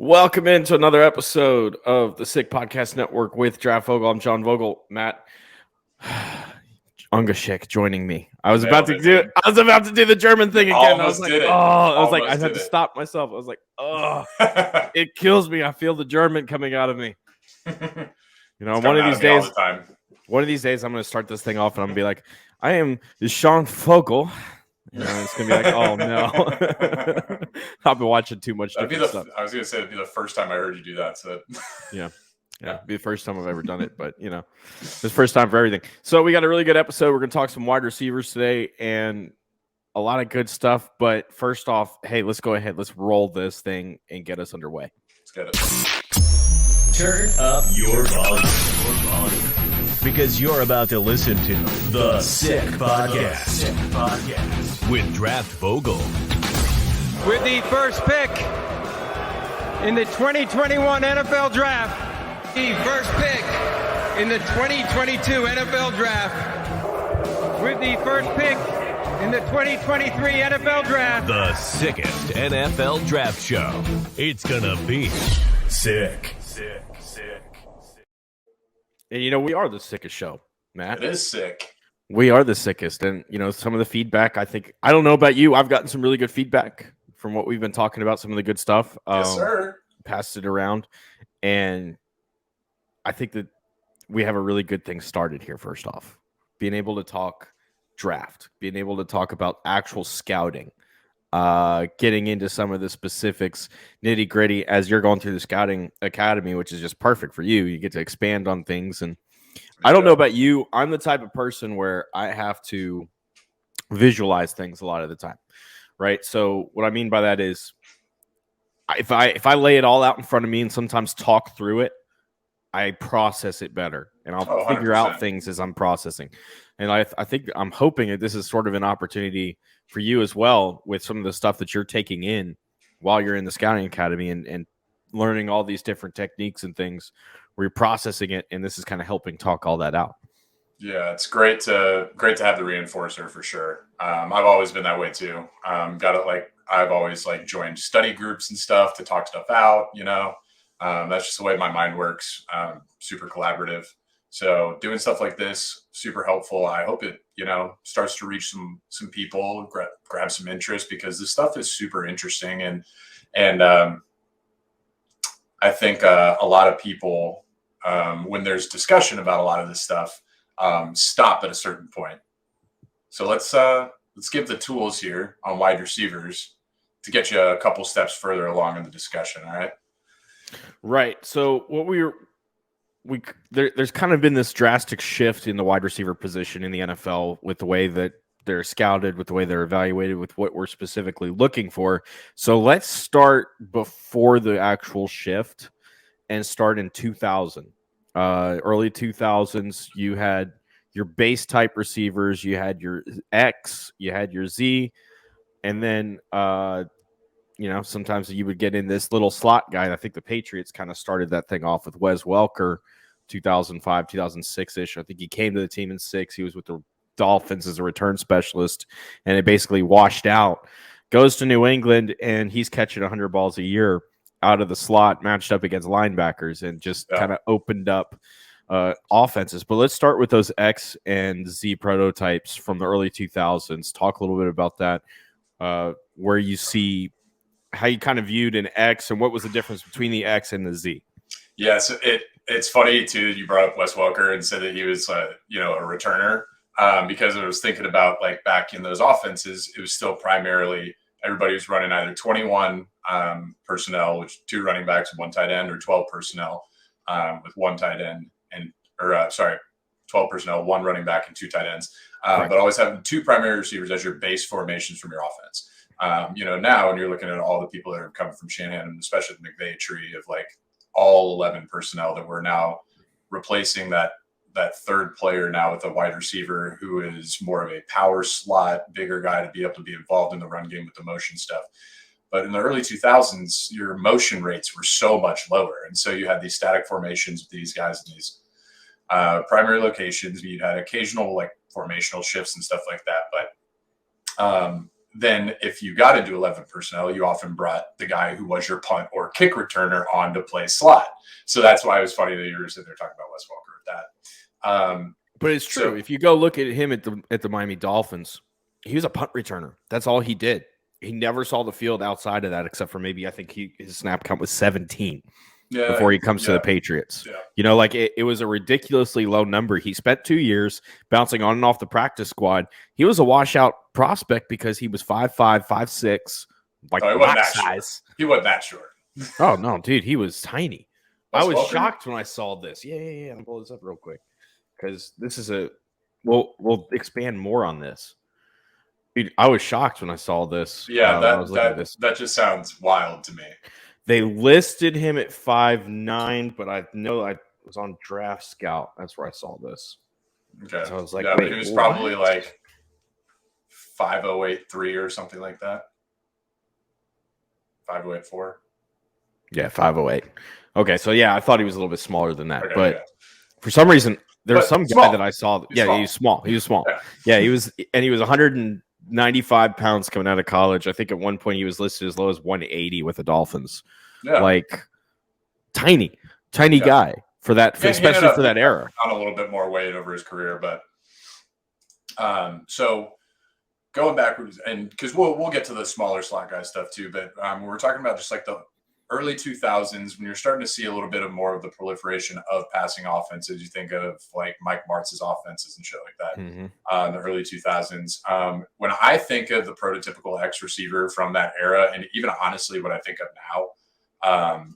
Welcome into another episode of the Sick Podcast Network with Draft Vogel. I'm John Vogel. Matt Ungashik joining me. I was about to do the German thing again. I was like, I had to stop myself. I was like, oh, it kills me. I feel the German coming out of me. You know, one of these days, I'm going to start this thing off and I'm going to be like, I am Sean Vogel. And it's gonna be like, oh no. I've been watching too much different stuff. I was gonna say it'd be the first time I heard you do that. So yeah, it'd be the first time I've ever done it, but it's the first time for everything. So we got a really good episode. We're gonna talk some wide receivers today and a lot of good stuff. But first off, hey, let's go ahead, let's roll this thing and get us underway. Let's get it. Turn up your volume. Because you're about to listen to The Sick Podcast. With Draft Vogel. With the first pick in the 2021 NFL Draft. The first pick in the 2022 NFL Draft. With the first pick in the 2023 NFL Draft. The sickest NFL Draft show. It's gonna be sick. And we are the sickest show, Matt. It is sick. We are the sickest. And, some of the feedback, I don't know about you. I've gotten some really good feedback from what we've been talking about, some of the good stuff. Yes, sir. Passed it around. And I think that we have a really good thing started here, first off. Being able to talk draft, being able to talk about actual scouting, getting into some of the specifics, nitty gritty as you're going through the scouting academy, which is just perfect for you. You get to expand on things. And I don't know about you. I'm the type of person where I have to visualize things a lot of the time. Right. So what I mean by that is if I lay it all out in front of me and sometimes talk through it, I process it better and I'll figure out things as I'm processing. And I think I'm hoping that this is sort of an opportunity for you as well with some of the stuff that you're taking in while you're in the scouting academy and learning all these different techniques and things where you're processing it. And this is kind of helping talk all that out. Yeah, it's great to have the reinforcer for sure. I've always been that way too. I've always joined study groups and stuff to talk stuff out, that's just the way my mind works. Super collaborative. So doing stuff like this, super helpful. I hope it, starts to reach some people, grab some interest because this stuff is super interesting. And I think a lot of people, when there's discussion about a lot of this stuff, stop at a certain point. So let's give the tools here on wide receivers to get you a couple steps further along in the discussion. All right. Right. So what there's kind of been this drastic shift in the wide receiver position in the NFL with the way that they're scouted, with the way they're evaluated, with what we're specifically looking for. So let's start before the actual shift and start in 2000. Early 2000s, you had your base type receivers, you had your X, you had your Z, and then sometimes you would get in this little slot guy. I think the Patriots kind of started that thing off with Wes Welker, 2005, 2006-ish. I think he came to the team in 6. He was with the Dolphins as a return specialist, and it basically washed out. Goes to New England, and he's catching 100 balls a year out of the slot, matched up against linebackers, and just kind of opened up offenses. But let's start with those X and Z prototypes from the early 2000s. Talk a little bit about that, where you see how you kind of viewed an X and what was the difference between the X and the Z. Yeah, so it's funny too that you brought up Wes Welker and said that he was a returner, because I was thinking about back in those offenses, it was still primarily everybody was running either 21 personnel, which 2 running backs and 1 tight end, or 12 personnel with 1 tight end 12 personnel, 1 running back and 2 tight ends, but always having 2 primary receivers as your base formations from your offense. Now when you're looking at all the people that are coming from Shanahan, and especially the McVay tree of all 11 personnel, that we're now replacing that third player now with a wide receiver who is more of a power slot, bigger guy to be able to be involved in the run game with the motion stuff. But in the early 2000s, your motion rates were so much lower. And so you had these static formations with these guys in these primary locations. You had occasional formational shifts and stuff like that. But then if you got into 11 personnel, you often brought the guy who was your punt or kick returner on to play slot. So that's why it was funny that you were sitting there talking about Wes Welker with that. But it's true. So- if you go look at him at the Miami Dolphins, he was a punt returner. That's all he did. He never saw the field outside of that, except for maybe I think his snap count was 17 before he comes to the Patriots. Yeah. You know, like it was a ridiculously low number. He spent 2 years bouncing on and off the practice squad. He was a washout prospect because he was 5'5", 5'6", like he wasn't max that short. size. He wasn't that short. Oh no, dude, he was tiny. Wes I was Welker? shocked when I saw this. Yeah. I'll pull this up real quick because this is we'll expand more on this. Dude, I was shocked when I saw this. Yeah, when I was looking at this. that just sounds wild to me. They listed him at 5'9", but I know I was on Draft Scout. That's where I saw this. Okay. So I was like, yeah, wait, he was what? probably like 5'083" or something like that. 5'084". Yeah, 5'08". Okay, so yeah, I thought he was a little bit smaller than that, Okay, but yeah. for some reason, there's But some small. guy that I saw. He's Yeah, small. he was small. He was small. Yeah. Yeah, he was 195 pounds coming out of college. I think at one point he was listed as low as 180 with the Dolphins. Yeah. Like tiny Yeah. guy for that, Yeah, he especially ended up for that era. on a little bit more weight over his career, but so going backwards, and because we'll get to the smaller slot guy stuff too, but we're talking about just like the early 2000s when you're starting to see a little bit of more of the proliferation of passing offenses. You think of like Mike Martz's offenses and shit like that. Mhm. In the early 2000s. When I think of the prototypical X receiver from that era, and even honestly what I think of now,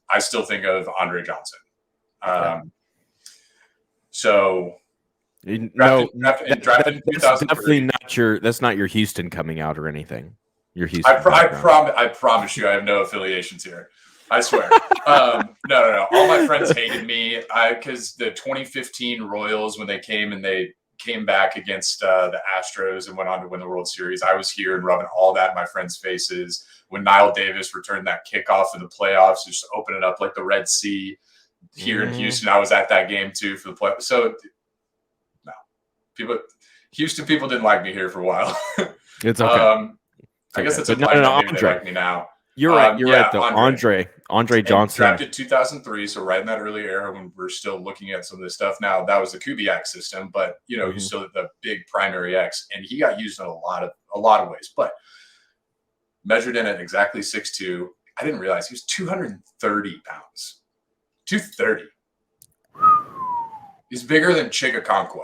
I still think of Andre Johnson. So No, drafted in that's 2003. definitely not your. That's not your Houston coming out or anything. Your Houston. I background. promise you, I have no affiliations here. I swear. No. All my friends hated me because the 2015 Royals, when they came back against the Astros and went on to win the World Series, I was here and rubbing all that in my friends' faces. When Niall Davis returned that kickoff in the playoffs, just opening up like the Red Sea here in Houston, I was at that game too for the play. So, no, Houston people didn't like me here for a while. It's okay. I guess okay. it's But implied no, maybe Andre. they like me now. You're right. You're yeah, right. Though Andre And Johnson. drafted 2003, so right in that early era when we're still looking at some of this stuff. Now that was the Kubiak system, but you know, you still had the big primary X, and he got used in a lot of ways. But measured in at exactly 6'2", I didn't realize he was 230 pounds. 230. He's bigger than Chigakonkwo.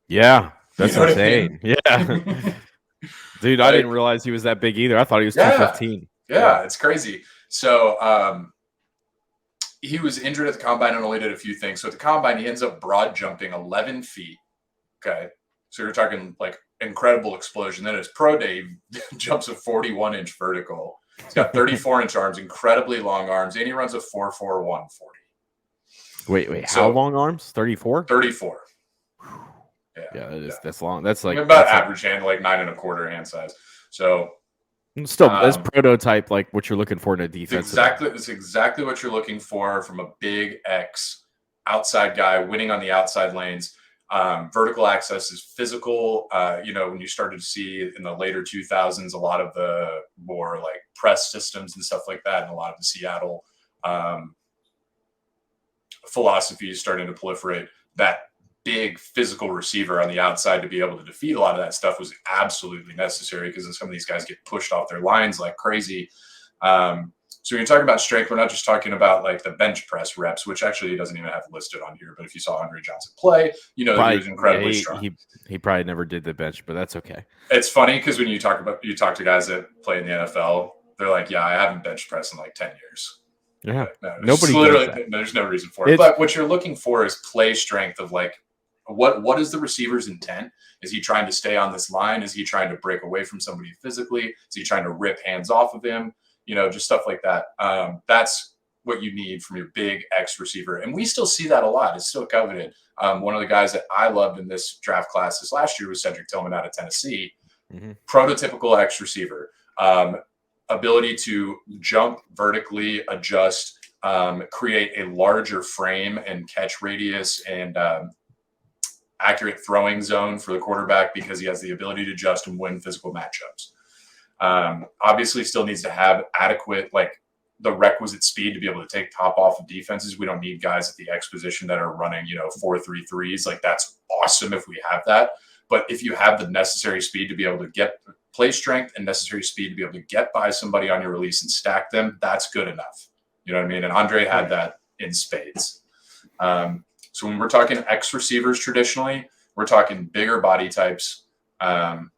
Yeah, that's You know what I mean? insane. Yeah, dude, I didn't realize he was that big either. I thought he was 215. Yeah, it's crazy. So he was injured at the combine and only did a few things. So at the combine, he ends up broad jumping 11 feet. Okay. So you're talking like incredible explosion. Then his pro day, he jumps a 41-inch vertical. He's got 34-inch arms, incredibly long arms, and he runs a 4.41 40. Wait, So- how long arms? 34? 34. Yeah, that's long. That's like about that's average hand, like 9 1/4 hand size. So still that's prototype, like what you're looking for in a defense. it's exactly what you're looking for from a big X outside guy winning on the outside lanes. Vertical access is physical. When you started to see in the later 2000s, a lot of the more like press systems and stuff like that, and a lot of the Seattle philosophies starting to proliferate, that big physical receiver on the outside to be able to defeat a lot of that stuff was absolutely necessary because some of these guys get pushed off their lines like crazy. So when you're talking about strength, we're not just talking about like the bench press reps, which actually he doesn't even have listed on here. But if you saw Andre Johnson play, you know that he was incredibly strong. He probably never did the bench, but that's okay. It's funny because when you talk to guys that play in the NFL, they're like, "Yeah, I haven't bench pressed in like 10 years." Yeah, No, nobody literally. does that. There's no reason for it. But what you're looking for is play strength of like, what is the receiver's intent? Is he trying to stay on this line? Is he trying to break away from somebody physically? Is he trying to rip hands off of him? Just stuff like that. That's what you need from your big X receiver. And we still see that a lot. It's still coveted. One of the guys that I loved in this draft class this last year was Cedric Tillman out of Tennessee. Mm-hmm. Prototypical X receiver. Ability to jump vertically, adjust, create a larger frame and catch radius and accurate throwing zone for the quarterback because he has the ability to adjust and win physical matchups. Obviously, still needs to have adequate, like the requisite speed to be able to take top off of defenses. We don't need guys at the X position that are running, 4.33s. Like that's awesome if we have that. But if you have the necessary speed to be able to get play strength and necessary speed to be able to get by somebody on your release and stack them, that's good enough. You know what I mean? And Andre had that in spades. So when we're talking X receivers traditionally, we're talking bigger body types, and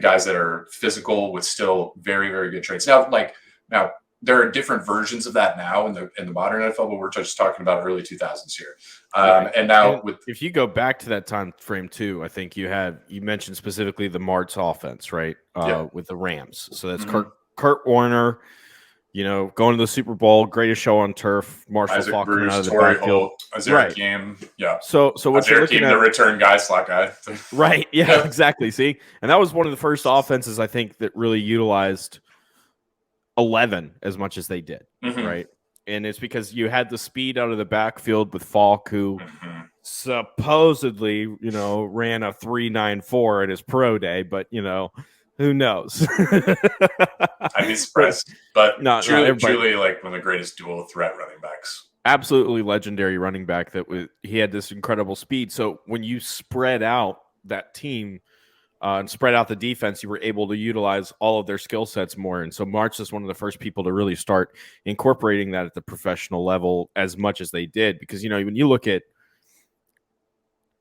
guys that are physical with still very, very good traits. Now there are different versions of that now in the modern NFL, but we're just talking about early 2000s here. And now if you go back to that time frame too, I think you mentioned specifically the Martz offense, right? With the Rams. So that's Kurt Warner, going to the Super Bowl, greatest show on turf, Marshall Isaac Faulk Bruce, out of the Torrey backfield. Holt, Azariah Game. Yeah. So what you're looking at the return guy, slot guy. Right. Yeah, exactly. See, and that was one of the first offenses I think that really utilized 11 as much as they did. Right. And it's because you had the speed out of the backfield with Falk, who supposedly, ran a 3.94 at his pro day, but who knows? I'd be surprised. But truly like one of the greatest dual threat running backs. Absolutely legendary running back he had this incredible speed. So when you spread out that team and spread out the defense, you were able to utilize all of their skill sets more. And so Martz is one of the first people to really start incorporating that at the professional level as much as they did. Because, when you look at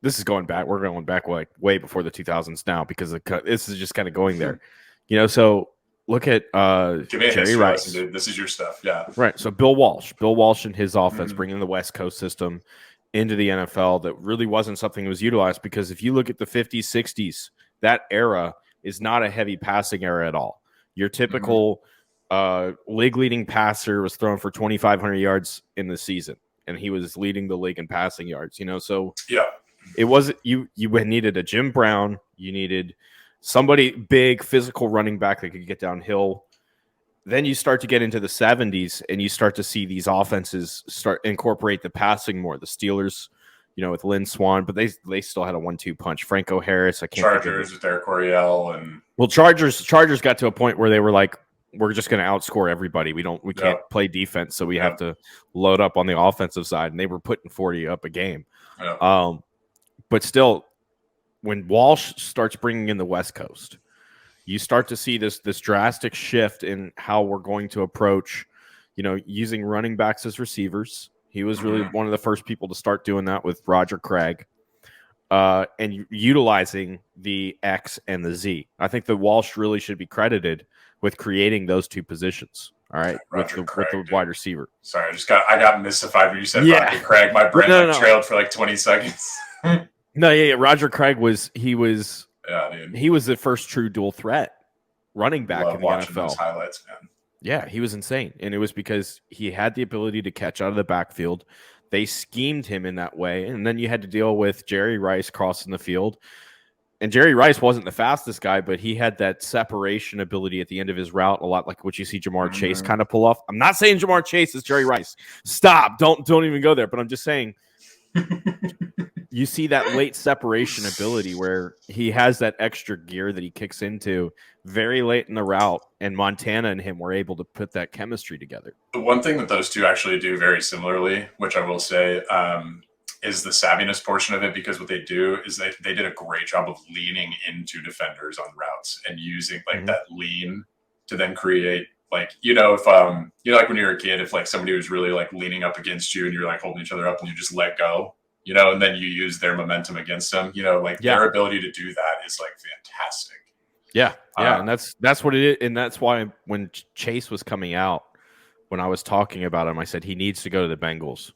this is going back, we're going back way before the 2000s now, because this is just kind of going there. So look at Jerry Rice. This is your stuff. Yeah. Right. So Bill Walsh and his offense, bringing the West Coast system into the NFL, that really wasn't something that was utilized, because if you look at the 50s, 60s, that era is not a heavy passing era at all. Your typical league leading passer was throwing for 2,500 yards in the season, and he was leading the league in passing yards, So yeah, it wasn't you needed a Jim Brown, you needed somebody big, physical running back that could get downhill. Then you start to get into the 70s, and you start to see these offenses start incorporate the passing more. The Steelers, with Lynn Swann, but they still had a 1-2 punch. Franco Harris, Chargers with Eric Coryell, and Chargers got to a point where they were like, we're just going to outscore everybody. We can't play defense, so we have to load up on the offensive side, and they were putting 40 up a game. Yeah. But still, when Walsh starts bringing in the West Coast, you start to see this drastic shift in how we're going to approach, using running backs as receivers. He was really one of the first people to start doing that with Roger Craig, and utilizing the X and the Z. I think that Walsh really should be credited with creating those two positions. All right, with the wide receiver. Sorry, I got mystified when you said Roger Craig. My brain trailed for like 20 seconds. Roger Craig was the first true dual threat running back in the NFL. Those highlights, man. Yeah, he was insane. And it was because he had the ability to catch out of the backfield. They schemed him in that way. And then you had to deal with Jerry Rice crossing the field. And Jerry Rice wasn't the fastest guy, but he had that separation ability at the end of his route, a lot like what you see Jamar Chase kind of pull off. I'm not saying Jamar Chase is Jerry Rice. Stop. Don't even go there. But I'm just saying you see that late separation ability where he has that extra gear that he kicks into very late in the route, and Montana and him were able to put that chemistry together. The one thing that those two actually do very similarly, which I will say, is the savviness portion of it, because what they do is they did a great job of leaning into defenders on routes and using that lean to then create if like when you were a kid, if like somebody was really like leaning up against you and you're like holding each other up and you just let go, and then you use their momentum against them, their ability to do that is like fantastic. Yeah. And that's what it is. And that's why when Chase was coming out, when I was talking about him, I said he needs to go to the Bengals.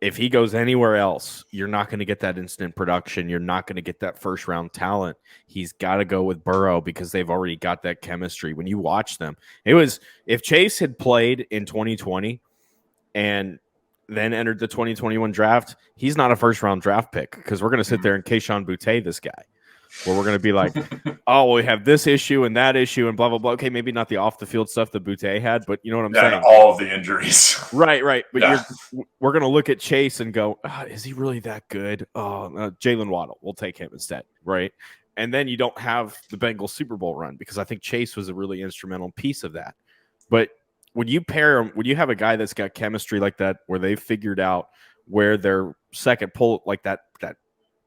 If he goes anywhere else, you're not going to get that instant production. You're not going to get that first round talent. He's got to go with Burrow because they've already got that chemistry. When you watch them, if Chase had played in 2020 and then entered the 2021 draft, he's not a first round draft pick, because we're going to sit there and Kayshon Boutte this guy, where we're going to be like, oh, we have this issue and that issue and blah, blah, blah. Okay, maybe not the off the field stuff that Boutte had, but you know what I'm saying? All of the injuries. Right. But we're going to look at Chase and go, is he really that good? Oh, Jalen Waddle. We'll take him instead, right? and then you don't have the Bengals Super Bowl run, because I think Chase was a really instrumental piece of that. But when you pair him, when you have a guy that's got chemistry like that, where they've figured out where their second pull, like that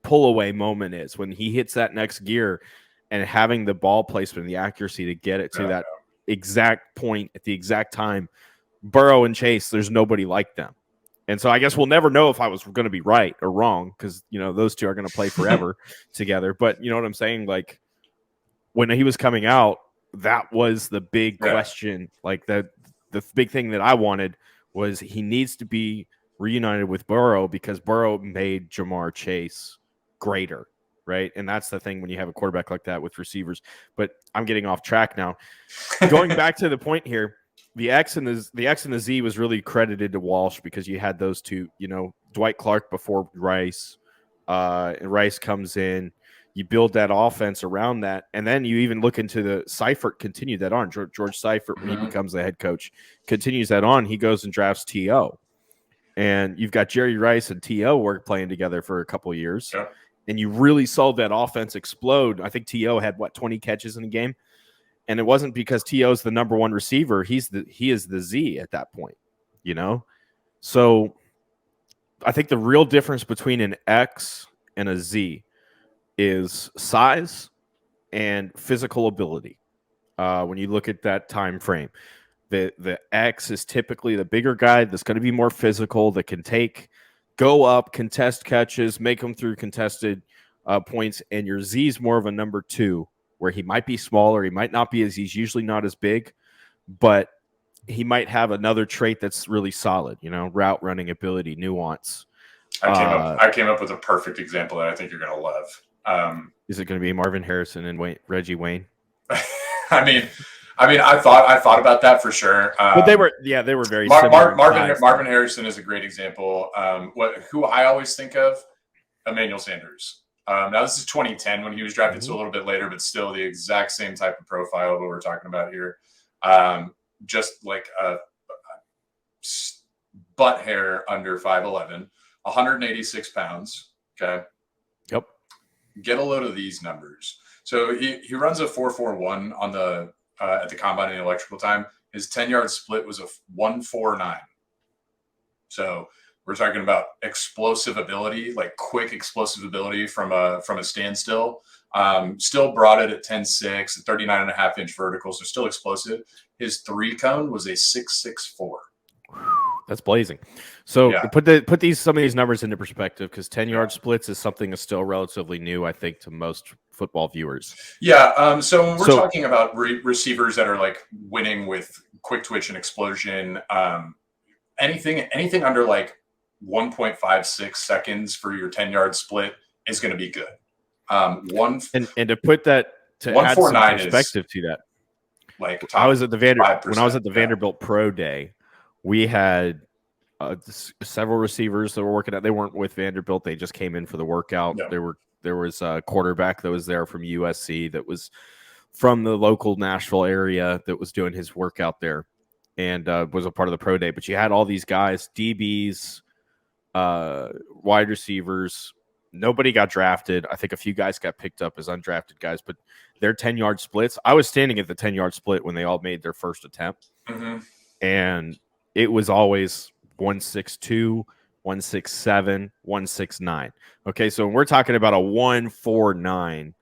pull away moment is, when he hits that next gear, and having the ball placement and the accuracy to get it to that exact point at the exact time, Burrow and Chase, there's nobody like them. And so I guess we'll never know if I was going to be right or wrong, because, you know, those two are going to play forever together. But you know what I'm saying? Like, when he was coming out, that was the big question. Like, the big thing that I wanted was he needs to be reunited with Burrow, because Burrow made Jamar Chase greater, right? And that's the thing when you have a quarterback like that with receivers. But I'm getting off track now. Going back to the point here, the X and the Z was really credited to Walsh, because you had those two, you know, Dwight Clark before Rice, and Rice comes in. You build that offense around that, and then you even look into the Seifert continued that on. George Seifert, when he becomes the head coach, continues that on. He goes and drafts T.O., and you've got Jerry Rice and T.O. playing together for a couple of years, and you really saw that offense explode. I think T.O. had 20 catches in a game. And it wasn't because T.O. is the number one receiver. He is the Z at that point, you know? So I think the real difference between an X and a Z is size and physical ability. When you look at that time frame, the X is typically the bigger guy that's going to be more physical, that can go up, contest catches, make them through contested points. And your Z is more of a number 2, where he might be smaller, he might not be he's usually not as big, but he might have another trait that's really solid, you know, route running ability, nuance. I came up with a perfect example that I think you're going to love. Is it going to be Marvin Harrison and Reggie Wayne? I mean, I thought about that for sure. But they were very similar. Marvin Harrison is a great example. Who I always think of, Emmanuel Sanders. Now, this is 2010 when he was drafted, so a little bit later, but still the exact same type of profile of what we're talking about here. Just like a butt hair under 5'11", 186 pounds. Okay. Yep. Get a load of these numbers. So he runs a 4.41 on the at the combine in electrical time. His 10-yard split was a 1.49. So we're talking about explosive ability, like quick explosive ability from a standstill. Still brought it at 10.6, a 39.5-inch vertical, so still explosive. His 3-cone was a 6.64. That's blazing. So put some of these numbers into perspective, because 10-yard splits is something that's still relatively new, I think, to most football viewers. Yeah. So when we're talking about receivers that are like winning with quick twitch and explosion, anything under like 1.56 seconds for your 10-yard split is going to be good. And to put that, to add some perspective to that, like I was at the Vanderbilt Pro Day. We had several receivers that were working out. They weren't with Vanderbilt; they just came in for the workout. Yeah. There was a quarterback that was there from USC that was from the local Nashville area that was doing his workout there, and was a part of the pro day. But you had all these guys, DBs, wide receivers. Nobody got drafted. I think a few guys got picked up as undrafted guys, but their 10-yard splits. I was standing at the 10-yard split when they all made their first attempt, and it was always 1.62, 1.67, 1.69. Okay, so when we're talking about a 1.49,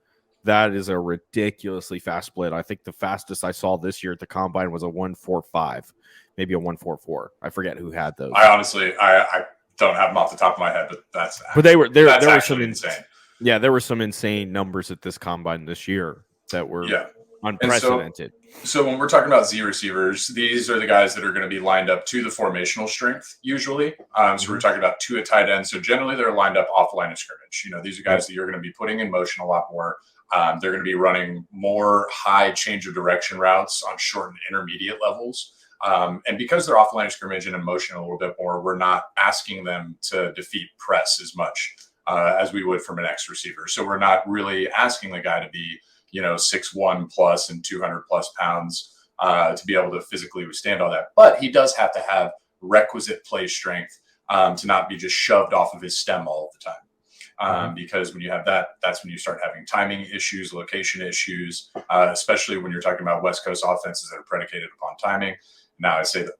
that is a ridiculously fast split. I think the fastest I saw this year at the combine was a 1.45, maybe a 1.44. I forget who had those. I honestly, I don't have them off the top of my head, but there were some insane. Yeah, there were some insane numbers at this combine this year that were unprecedented. So when we're talking about Z receivers, these are the guys that are going to be lined up to the formational strength usually. So we're talking about to a tight end. So generally they're lined up off the line of scrimmage. You know, these are guys that you're going to be putting in motion a lot more. They're going to be running more high change of direction routes on short and intermediate levels. And because they're off the line of scrimmage and in motion a little bit more, we're not asking them to defeat press as much as we would from an X receiver. So we're not really asking the guy to be, 6'1 plus and 200 plus pounds to be able to physically withstand all that. But he does have to have requisite play strength to not be just shoved off of his stem all the because when you have that, that's when you start having timing issues, location issues, especially when you're talking about West Coast offenses that are predicated upon timing. Now I say that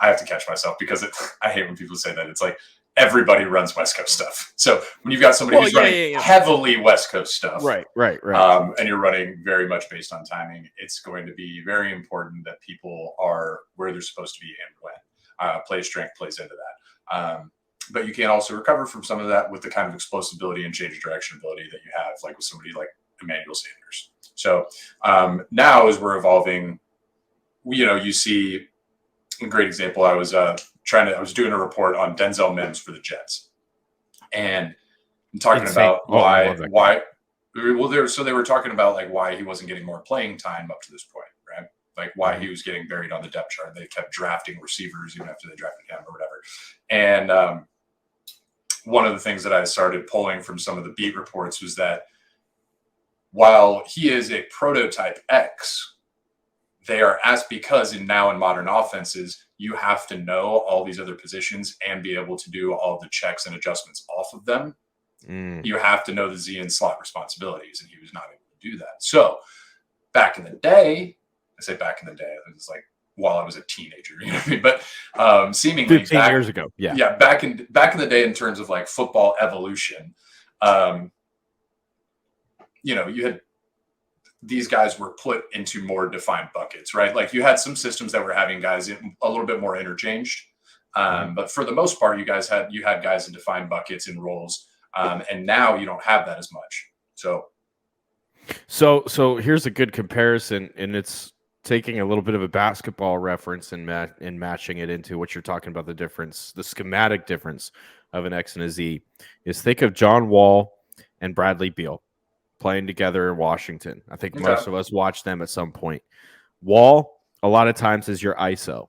I have to catch myself because I hate when people say that. It's like everybody runs West Coast stuff. So when you've got somebody who's running heavily West Coast stuff, right, and you're running very much based on timing, it's going to be very important that people are where they're supposed to be and when. Play strength plays into that. But you can also recover from some of that with the kind of explosibility and change of direction ability that you have, like with somebody like Emmanuel Sanders. So now as we're evolving, you see a great example. I was doing a report on Denzel Mims for the Jets, and I'm talking about why. So they were talking about like why he wasn't getting more playing time up to this point, right? Like why he was getting buried on the depth chart. They kept drafting receivers even after they drafted him or whatever. And one of the things that I started pulling from some of the beat reports was that while he is a prototype X, they are asked because now in modern offenses, you have to know all these other positions and be able to do all the checks and adjustments off of them. You have to know the Z and slot responsibilities, and he was not able to do that. So back in the day, I say back in the day, it was like while I was a teenager, you know what I mean? But seemingly 15 years ago. Yeah. Back in the day in terms of like football evolution, you had these guys were put into more defined buckets, right? Like you had some systems that were having guys a little bit more interchanged. But for the most part, you had guys in defined buckets and roles. And now you don't have that as much. So here's a good comparison, and it's taking a little bit of a basketball reference and matching it into what you're talking about, the schematic difference of an X and a Z is think of John Wall and Bradley Beal playing together in Washington. I think most of us watched them at some point. Wall, a lot of times, is your ISO.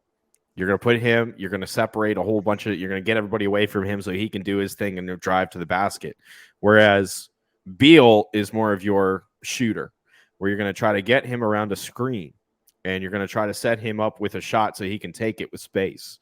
You're going to put him, you're going to separate a whole bunch of, you're going to get everybody away from him so he can do his thing and drive to the basket. Whereas Beal is more of your shooter, where you're going to try to get him around a screen and you're going to try to set him up with a shot so he can take it with space.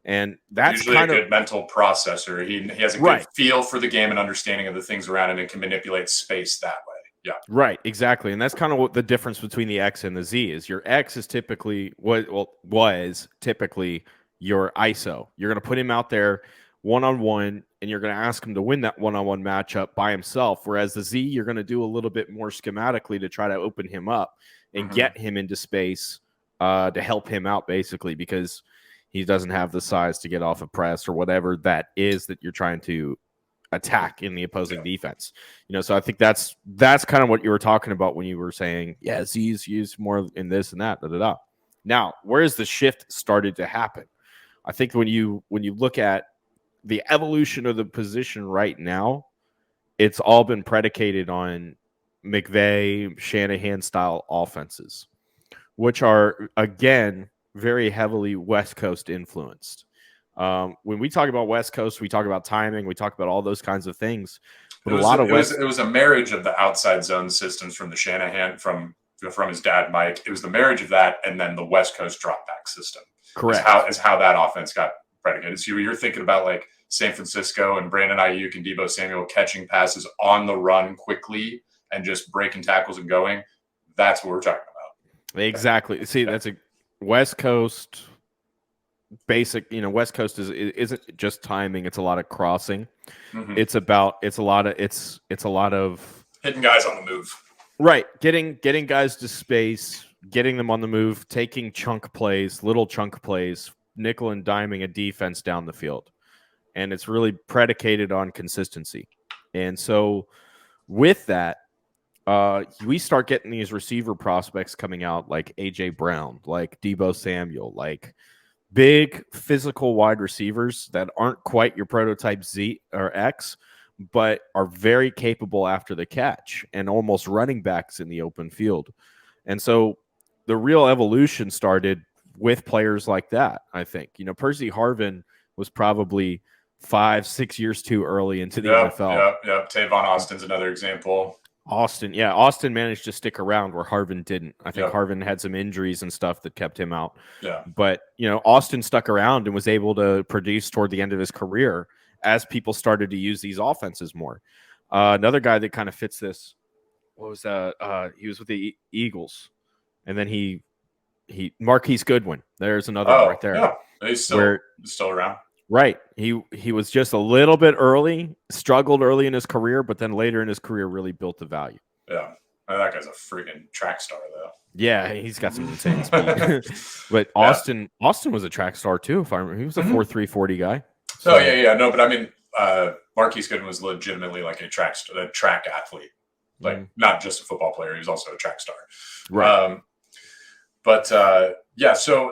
And that's usually kind a good mental processor. He has a good feel for the game and understanding of the things around him and can manipulate space that way. Yeah. Right, exactly. And that's kind of what the difference between the X and the Z is. Your X is typically was typically your ISO. You're going to put him out there one-on-one, and you're going to ask him to win that one-on-one matchup by himself. Whereas the Z, you're going to do a little bit more schematically to try to open him up and get him into space to help him out, basically, because he doesn't have the size to get off a press or whatever that is that you're trying to attack in the opposing defense. So I think that's kind of what you were talking about when you were saying, Z's used more in this and that. Now, where's the shift started to happen? I think when you look at the evolution of the position right now, it's all been predicated on McVay, Shanahan style offenses, which are again very heavily West Coast influenced. When we talk about West Coast, we talk about timing, we talk about all those kinds of things. But it was a marriage of the outside zone systems from the Shanahan, from his dad Mike. It was the marriage of that, and then the West Coast drop back system. Correct. Is how that offense got predicated. So you're thinking about like San Francisco and Brandon Ayuk and Deebo Samuel catching passes on the run quickly and just breaking tackles and going. That's what we're talking about. Exactly. See, that's a West Coast basic. West Coast isn't just timing. It's a lot of crossing. It's a lot of hitting guys on the move. Right. Getting guys to space, getting them on the move, taking little chunk plays, nickel and diming a defense down the field. And it's really predicated on consistency. And so with that, we start getting these receiver prospects coming out like A.J. Brown, like Deebo Samuel, like big physical wide receivers that aren't quite your prototype Z or X, but are very capable after the catch and almost running backs in the open field. And so the real evolution started with players like that, I think. Percy Harvin was probably 5-6 years too early into the NFL. Yep. Tavon Austin's another example. Austin managed to stick around where Harvin didn't. I think Harvin had some injuries and stuff that kept him out. Yeah. But, Austin stuck around and was able to produce toward the end of his career as people started to use these offenses more. Another guy that kind of fits this. What was that? He was with the Eagles, and then he Marquise Goodwin. There's another one right there. Yeah, he's still around. Right. He was just a little bit early, struggled early in his career, but then later in his career really built the value. Yeah. That guy's a freaking track star, though. Yeah, he's got some insane speed. But Austin was a track star too, if I remember. He was a 4.3 40 guy. So. Oh, yeah. No, but I mean, Marquise Goodwin was legitimately like a track athlete. Like not just a football player, he was also a track star. Right. So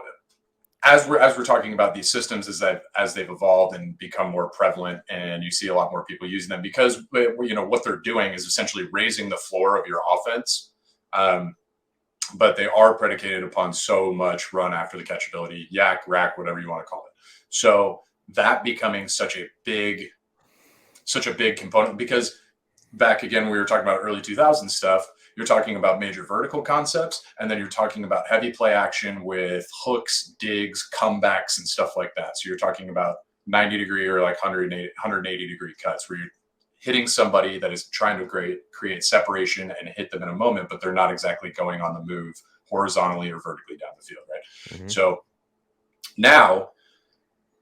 as we're talking about these systems as they've evolved and become more prevalent, and you see a lot more people using them, because what they're doing is essentially raising the floor of your offense, but they are predicated upon so much run after the catch ability, yak, rack, whatever you want to call it. So that becoming such a big component, because back again, we were talking about early 2000s stuff. You're talking about major vertical concepts, and then you're talking about heavy play action with hooks, digs, comebacks, and stuff like that. So you're talking about 90-degree or like 180-degree cuts where you're hitting somebody that is trying to create separation and hit them in a moment, but they're not exactly going on the move horizontally or vertically down the field, right? Mm-hmm. So now,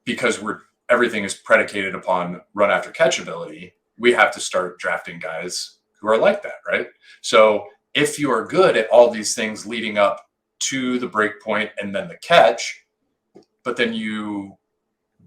because everything is predicated upon run after catch ability, we have to start drafting guys who are like that, right? So if you are good at all these things leading up to the break point and then the catch, but then you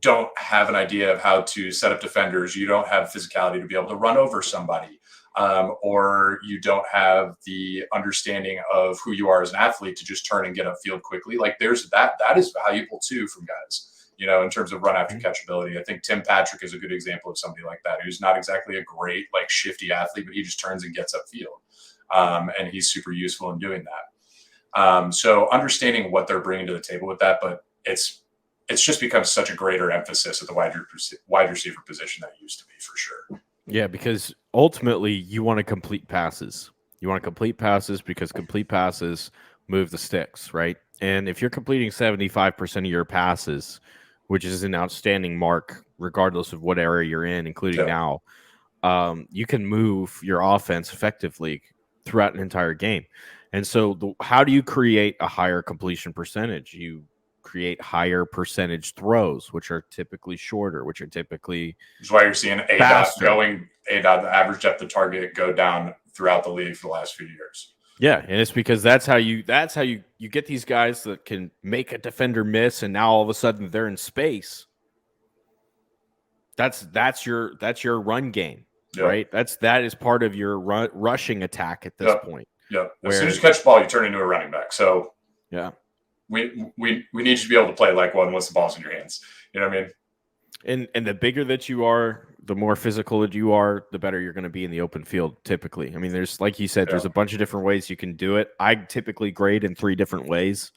don't have an idea of how to set up defenders, you don't have physicality to be able to run over somebody, or you don't have the understanding of who you are as an athlete to just turn and get upfield quickly. Like there's that is valuable too from guys. In terms of run after catch ability. I think Tim Patrick is a good example of somebody like that, who's not exactly a great, like shifty athlete, but he just turns and gets upfield. And he's super useful in doing that. So understanding what they're bringing to the table with that, but it's just become such a greater emphasis at the wide receiver position than it used to be, for sure. Yeah, because ultimately you want to complete passes. You want to complete passes because complete passes move the sticks, right? And if you're completing 75% of your passes, which is an outstanding mark, regardless of what area you're in, including now, you can move your offense effectively throughout an entire game. And so how do you create a higher completion percentage? You create higher percentage throws, which are typically shorter, which are typically That's why you're seeing the average depth of target go down throughout the league for the last few years. Yeah, and it's because that's how you get these guys that can make a defender miss, and now all of a sudden they're in space. That's your run game, right? That is part of your rushing attack at this point. Yeah, as soon as you catch the ball, you turn into a running back. So yeah, we need you to be able to play like one once the ball's in your hands. You know what I mean? And the bigger that you are, the more physical that you are, the better you're going to be in the open field, typically. I mean, there's, like you said, there's a bunch of different ways you can do it. I typically grade in 3 different ways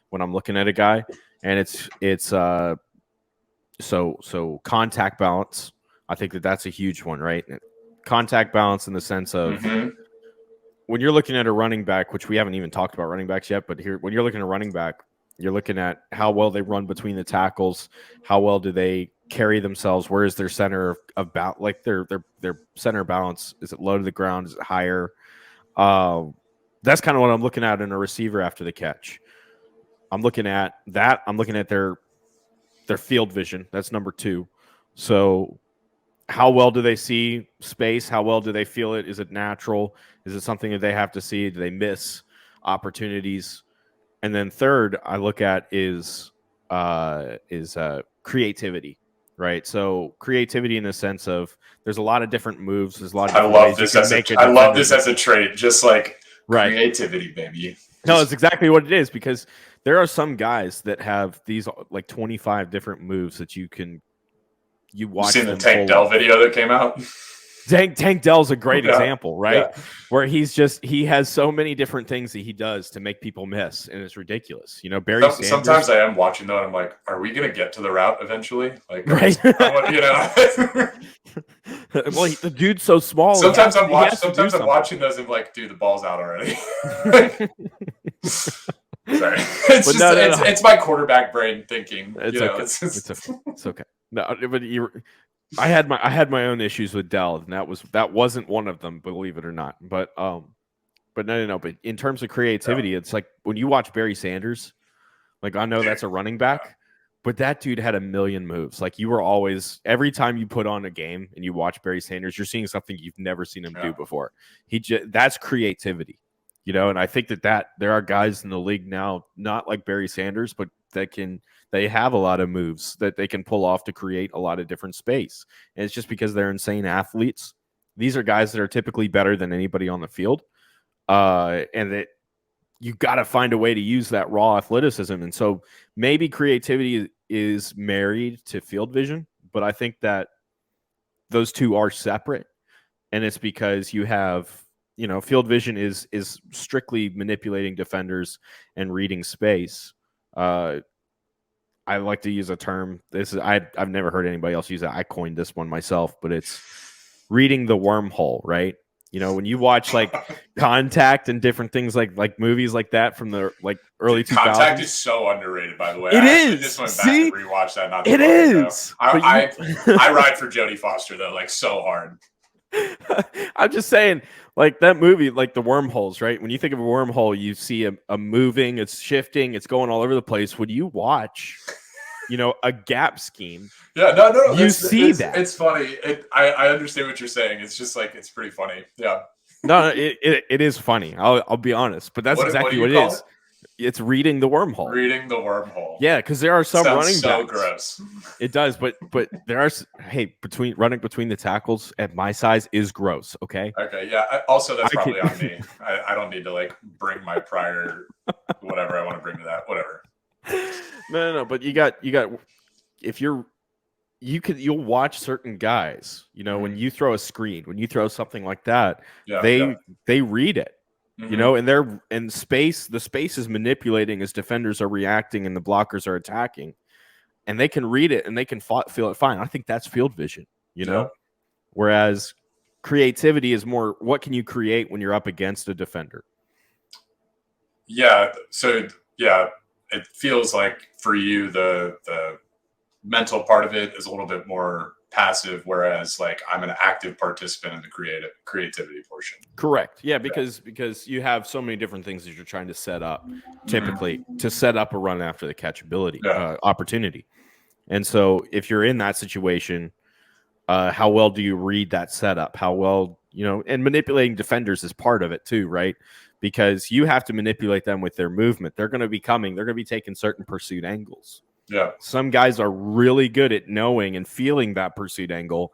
when I'm looking at a guy. And it's so contact balance. I think that's a huge one, right? Contact balance in the sense of when you're looking at a running back, which we haven't even talked about running backs yet, but when you're looking at a running back, you're looking at how well they run between the tackles, how well do they carry themselves, where is their center of balance, like their center balance, is it low to the ground, is it higher? That's kind of what I'm looking at in a receiver after the catch. I'm looking at that. I'm looking at their field vision. That's number 2. So how well do they see space? How well do they feel it? Is it natural? Is it something that they have to see? Do they miss opportunities? And then third, I look at is creativity, right? So creativity in the sense of there's a lot of different moves. There's a lot of different ways you can make it. I love this as a trait, just like right. Creativity, baby. No, it's exactly what it is, because there are some guys that have these like 25 different moves that you watch. You've seen the Tank Dell video that came out? Tank Dell's a great example, right? Yeah. Where he has so many different things that he does to make people miss, and it's ridiculous. Barry Sanders. Sometimes I am watching though, and I'm like, are we going to get to the route eventually? Like, right? Well, the dude's so small. Sometimes I'm watching those and I'm like, dude, the ball's out already. Sorry, it's my quarterback brain thinking. It's okay. It's okay. No, but I had my own issues with Dell, and that wasn't one of them, believe it or not. But no. But in terms of creativity, it's like when you watch Barry Sanders, like I know that's a running back, but that dude had a million moves. Like you were always, every time you put on a game and you watch Barry Sanders, you're seeing something you've never seen him do before. That's creativity, you know. And I think that there are guys in the league now, not like Barry Sanders, but they have a lot of moves that they can pull off to create a lot of different space. And it's just because they're insane athletes. These are guys that are typically better than anybody on the field. And that you got to find a way to use that raw athleticism. And so maybe creativity is married to field vision, but I think that those two are separate. And it's because you have, you know, field vision is strictly manipulating defenders and reading space. I like to use a term. I've never heard anybody else use it. I coined this one myself, but it's reading the wormhole, right? You know, when you watch like Contact and different things like movies like that from the like early 2000s. Contact is so underrated, by the way. It is. I just went back and rewatched that. Not it is. I ride for Jodie Foster though, like so hard. I'm just saying, like that movie, like the wormholes, right? When you think of a wormhole, you see a moving, it's shifting, it's going all over the place. When you watch, you know, a gap scheme. Yeah, no. You see that. It's funny. I understand what you're saying. It's just like, it's pretty funny. Yeah. No, it is funny. I'll be honest, but that's exactly what it is. It's reading the wormhole. Reading the wormhole. Yeah, because there are some running backs. So gross. It does, but there are running between the tackles at my size is gross. Okay. Okay. Yeah. Also, that's probably on me. I don't need to like bring my prior whatever I want to bring to that. Whatever. No. But you got if you'll watch certain guys. You know, when you throw a screen, when you throw something like that, they read it. You know, and they're in space. The space is manipulating as defenders are reacting and the blockers are attacking, and they can read it and they can feel it fine. I think that's field vision, you know, whereas creativity is more what can you create when you're up against a defender? Yeah. So it feels like for you the mental part of it is a little bit more passive, whereas like I'm an active participant in the creativity portion. Correct. Yeah, because you have so many different things that you're trying to set up, typically to set up a run after the catchability opportunity. And so if you're in that situation, how well do you read that setup? How well, you know, and manipulating defenders is part of it too, right? Because you have to manipulate them with their movement. They're going to be taking certain pursuit angles. Yeah. Some guys are really good at knowing and feeling that pursuit angle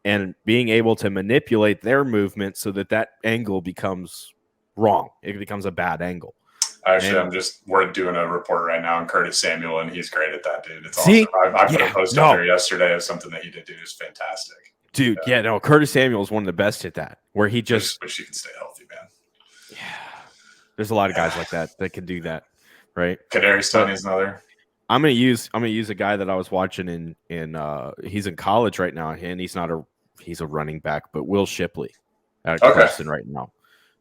and being able to manipulate their movement so that angle becomes wrong. It becomes a bad angle. Actually, we're doing a report right now on Curtis Samuel, and he's great at that, dude. It's awesome. I put a post up there yesterday of something that he did do. It's fantastic. Dude, Curtis Samuel is one of the best at that, where he just wish he can stay healthy, man. Yeah. There's a lot of guys like that can do that, right? Kadarius Toney is another. I'm gonna use a guy that I was watching in he's in college right now, and he's a running back, but Will Shipley at Clemson right now.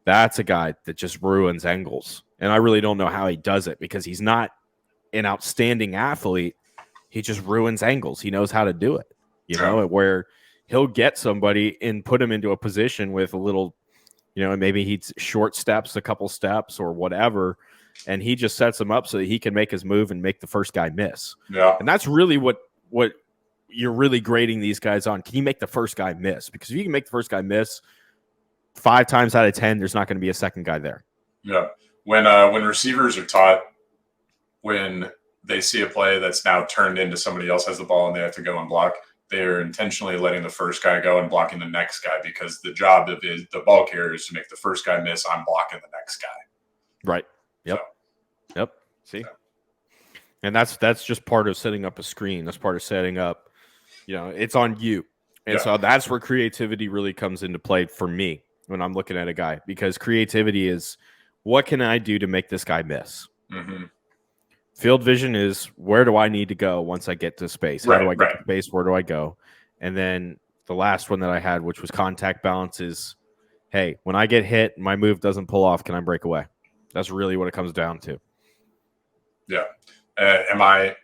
That's a guy that just ruins angles, and I really don't know how he does it because he's not an outstanding athlete. He just ruins angles. He knows how to do it, you know, where he'll get somebody and put him into a position with a little, you know, maybe he's short steps, a couple steps or whatever. And he just sets him up so that he can make his move and make the first guy miss. Yeah. And that's really what you're really grading these guys on. Can you make the first guy miss? Because if you can make the first guy miss 5 times out of 10, there's not going to be a second guy there. Yeah. When receivers are taught, when they see a play that's now turned into somebody else has the ball and they have to go and block, they're intentionally letting the first guy go and blocking the next guy because the job of the ball carrier is to make the first guy miss. I'm blocking the next guy. Right. Yep. See? And that's just part of setting up a screen. That's part of setting up, you know, it's on you. And so that's where creativity really comes into play for me when I'm looking at a guy, because creativity is what can I do to make this guy miss? Mm-hmm. Field vision is where do I need to go once I get to space? How do I get to space? Where do I go? And then the last one that I had, which was contact balance, is, hey, when I get hit, my move doesn't pull off, can I break away? That's really what it comes down to. Yeah. Am I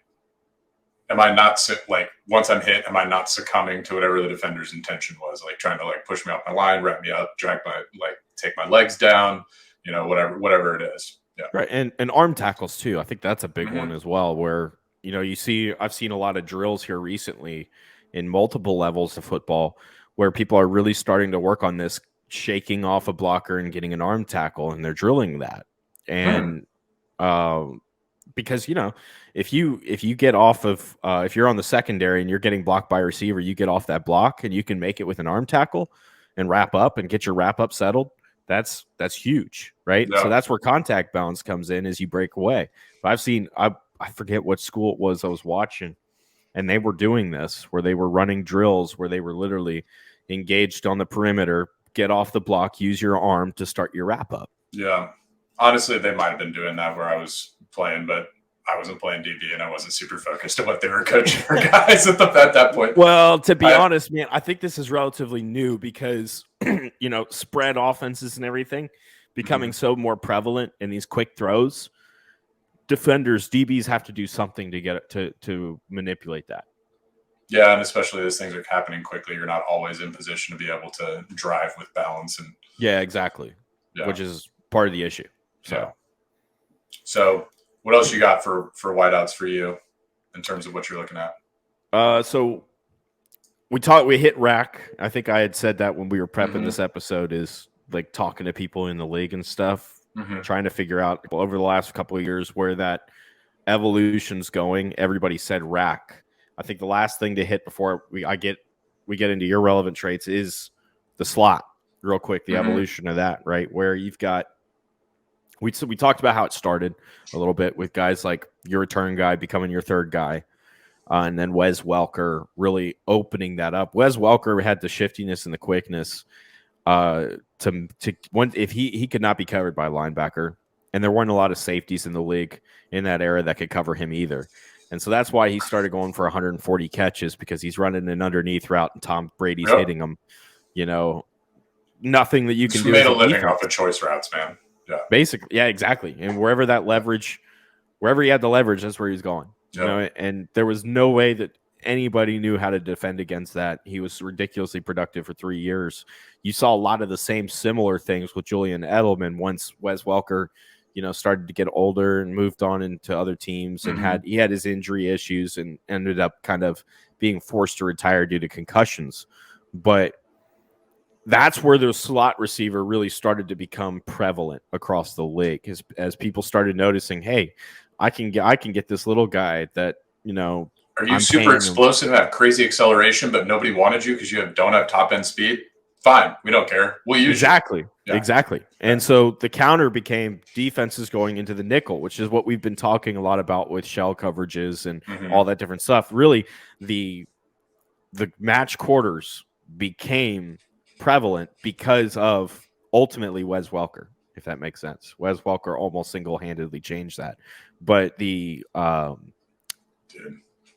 am I not like once I'm hit, am I not succumbing to whatever the defender's intention was, like trying to like push me off my line, wrap me up, take my legs down, whatever it is. Yeah. Right. And arm tackles too. I think that's a big Mhm. one as well, where, I've seen a lot of drills here recently in multiple levels of football where people are really starting to work on this, shaking off a blocker and getting an arm tackle, and they're drilling that. And because if you get off of if you're on the secondary and you're getting blocked by a receiver, you get off that block and you can make it with an arm tackle and wrap up and get your wrap up settled. That's huge, right? Yeah. So that's where contact balance comes in, as you break away. But I've seen I forget what school it was I was watching, and they were doing this where they were running drills where they were literally engaged on the perimeter, get off the block, use your arm to start your wrap up. Yeah. Honestly, they might have been doing that where I was playing, but I wasn't playing DB and I wasn't super focused on what they were coaching for guys at that point. Well, to be honest, man, I think this is relatively new because, spread offenses and everything becoming so more prevalent in these quick throws. Defenders, DBs have to do something to get it to manipulate that. Yeah, and especially as things are happening quickly, you're not always in position to be able to drive with balance. And yeah, exactly. Yeah. Which is part of the issue. So what else you got for wideouts for you in terms of what you're looking at? So we hit rack. I think I had said that when we were prepping this episode, is like talking to people in the league and stuff, trying to figure out over the last couple of years where that evolution's going. Everybody said rack. I think the last thing to hit before we get into your relevant traits is the slot real quick, the evolution of that, right? Where you've got, we talked about how it started a little bit with guys like your return guy becoming your third guy. And then Wes Welker really opening that up. Wes Welker had the shiftiness and the quickness if he could not be covered by a linebacker, and there weren't a lot of safeties in the league in that era that could cover him either. And so that's why he started going for 140 catches, because he's running an underneath route and Tom Brady's hitting him. Nothing that you can do. Made a living off of choice routes, man. Yeah, basically, yeah, exactly. And wherever he had the leverage, that's where he's going. Yep. And there was no way that anybody knew how to defend against that. He was ridiculously productive for 3 years. You saw a lot of the same similar things with Julian Edelman once Wes Welker, started to get older and moved on into other teams, and he had his injury issues and ended up kind of being forced to retire due to concussions. But that's where the slot receiver really started to become prevalent across the league, as people started noticing, hey, I can get this little guy that, Are you super explosive and have crazy acceleration, but nobody wanted you because you don't have top end speed? Fine, we don't care. We'll use exactly. Yeah. Exactly. And so the counter became defenses going into the nickel, which is what we've been talking a lot about with shell coverages and all that different stuff. Really, the match quarters became prevalent because of ultimately Wes Welker, if that makes sense. Wes Welker almost single-handedly changed that. But the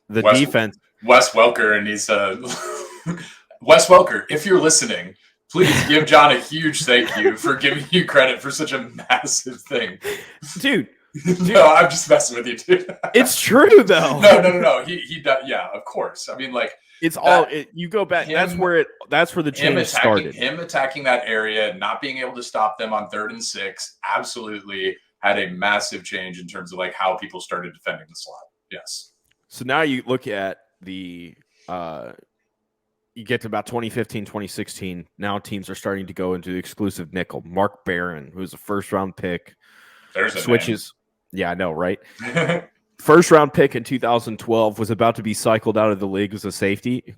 defense, Wes Welker, and he's Wes Welker, if you're listening, please give John a huge thank you for giving you credit for such a massive thing. Dude. No, I'm just messing with you, dude. It's true, though. No. He does. Yeah, of course. I mean, like, it's you go back. That's where the change started. Him attacking that area, not being able to stop them on 3rd and 6, absolutely had a massive change in terms of like how people started defending the slot. Yes. So now you look at you get to about 2015, 2016. Now teams are starting to go into the exclusive nickel. Mark Barron, who's a first-round pick, switches. Yeah, I know, right? First-round pick in 2012 was about to be cycled out of the league as a safety.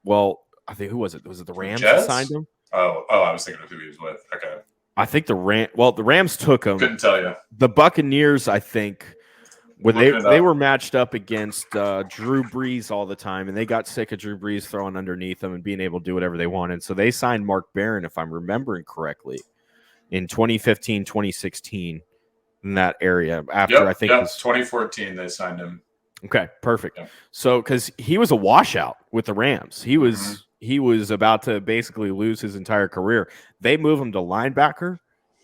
Well, I think, who was it? Was it the Rams that signed him? Oh, I was thinking of who he was with. Okay. I think the Rams took him. Couldn't tell you. The Buccaneers, I think, when they were matched up against Drew Brees all the time, and they got sick of Drew Brees throwing underneath them and being able to do whatever they wanted. So they signed Mark Barron, if I'm remembering correctly, in 2015, 2016, in that area. After I think 2014 they signed him. Okay, perfect. Yep. So because he was a washout with the Rams, he was about to basically lose his entire career. They move him to linebacker,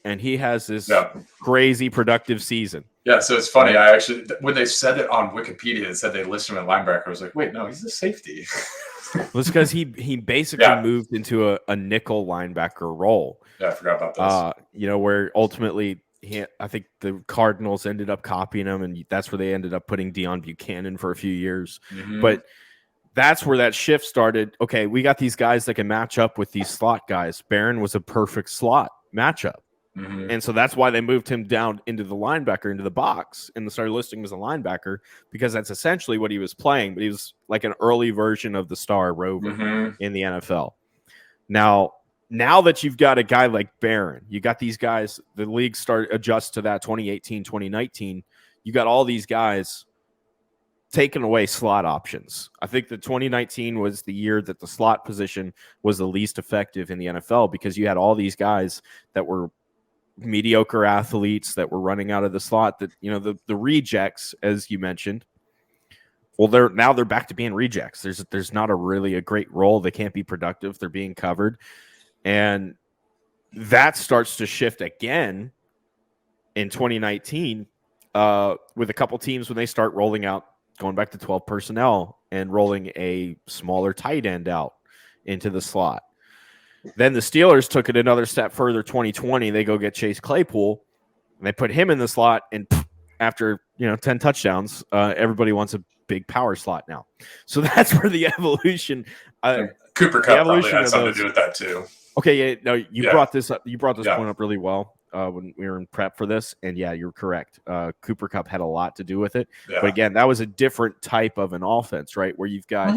and he has this crazy productive season. Yeah, so it's funny. I actually, when they said it on Wikipedia, it said they listed him at linebacker. I was like, wait, no, he's a safety. Well, it's because he basically moved into a nickel linebacker role. Yeah, I forgot about this. Where ultimately I think the Cardinals ended up copying him, and that's where they ended up putting Deion Buchanan for a few years. Mm-hmm. But that's where that shift started. Okay, we got these guys that can match up with these slot guys. Barron was a perfect slot matchup. Mm-hmm. And so that's why they moved him down into the linebacker, into the box, and started listing him as a linebacker, because that's essentially what he was playing. But he was like an early version of the star rover in the NFL. Now that you've got a guy like Barron, you got these guys, the league adjust to that 2018, 2019. You got all these guys taking away slot options. I think that 2019 was the year that the slot position was the least effective in the NFL, because you had all these guys that were mediocre athletes that were running out of the slot, that the rejects, as you mentioned. Well, they're back to being rejects. There's not a great role. They can't be productive. They're being covered, and that starts to shift again in 2019 with a couple teams when they start rolling out, going back to 12 personnel and rolling a smaller tight end out into the slot. Then the Steelers took it another step further. 2020, they go get Chase Claypool, and they put him in the slot. And after 10 touchdowns, everybody wants a big power slot now. So that's where the evolution. Cooper Kupp probably had something to do with that too. Okay, yeah, no, you brought this up. You brought this point up really well when we were in prep for this, and yeah, you're correct. Cooper Kupp had a lot to do with it, but again, that was a different type of an offense, right? Where you've got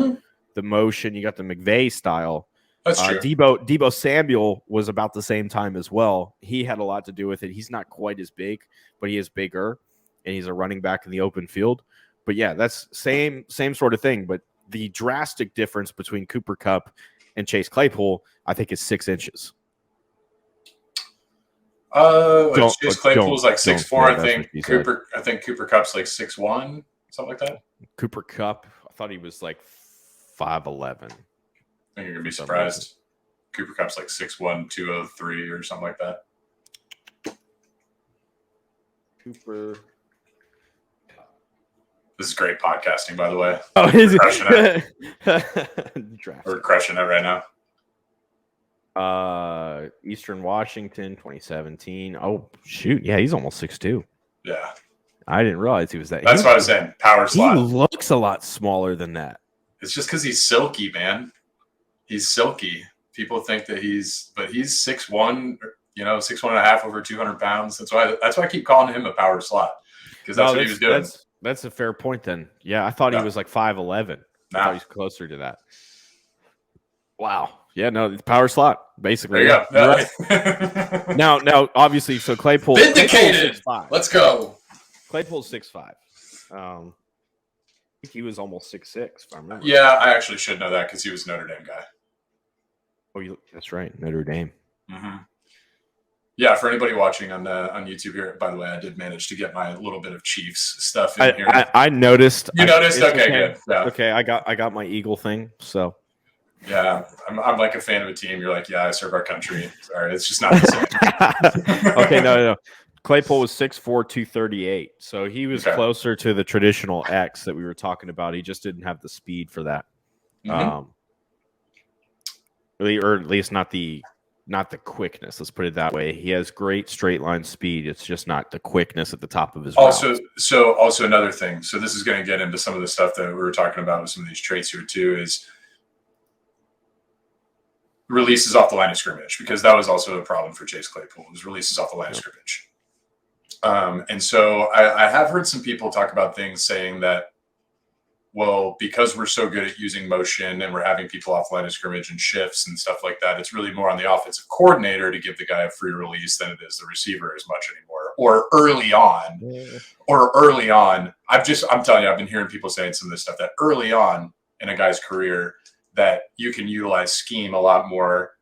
the motion, you got the McVay style. That's true. Deebo Samuel was about the same time as well. He had a lot to do with it. He's not quite as big, but he is bigger, and he's a running back in the open field. But yeah, that's same sort of thing. But the drastic difference between Cooper Kupp and Chase Claypool, I think, is 6 inches. Chase Claypool's like 6'4". I think Cooper Kupp's like 6'1", something like that. Cooper Kupp, I thought he was like 5'11". I think you're gonna be surprised. Cooper Kupp's like 6'1", 203 or something like that. Cooper. This is great podcasting, by the way. Oh, is it? Draft. We're crushing it right now. Eastern Washington, 2017. Oh, shoot. Yeah, he's almost 6'2". Yeah. I didn't realize he was that. That's what I was saying. Power slot. He looks a lot smaller than that. It's just because he's silky, man. He's silky. People think that he's 6'1", 6'1.5", over 200 pounds. That's why I keep calling him a power slot, because that's what he was doing. That's a fair point then. Yeah, I thought he was like 5'11". I thought he's closer to that. Wow. Yeah, no, it's power slot, basically. There you go. Right. Now, obviously, so Claypool. Vindicated. Let's go. Claypool's 6'5". I think he was almost 6'6", if I remember. Yeah, I actually should know that because he was a Notre Dame guy. Oh, that's right, Notre Dame. Mm-hmm. Yeah, for anybody watching on YouTube here, by the way, I did manage to get my little bit of Chiefs stuff in here. I noticed. You noticed? Okay, good. Yeah. Okay, I got my Eagle thing, so. Yeah, I'm like a fan of a team. You're like, yeah, I serve our country. Sorry, it's just not the same. Okay, no. Claypool was 6'4", 238, so he was closer to the traditional X that we were talking about. He just didn't have the speed for that, or at least not the quickness. Let's put it that way. He has great straight line speed. It's just not the quickness at the top of his route. Also another thing. So this is going to get into some of the stuff that we were talking about with some of these traits here too. Is releases off the line of scrimmage, because that was also a problem for Chase Claypool. Was releases off the line of scrimmage. And so I have heard some people talk about things saying that, well, because we're so good at using motion and we're having people off line of scrimmage and shifts and stuff like that, it's really more on the offensive coordinator to give the guy a free release than it is the receiver as much anymore. Or early on. I'm telling you, I've been hearing people saying some of this stuff, that early on in a guy's career that you can utilize scheme a lot more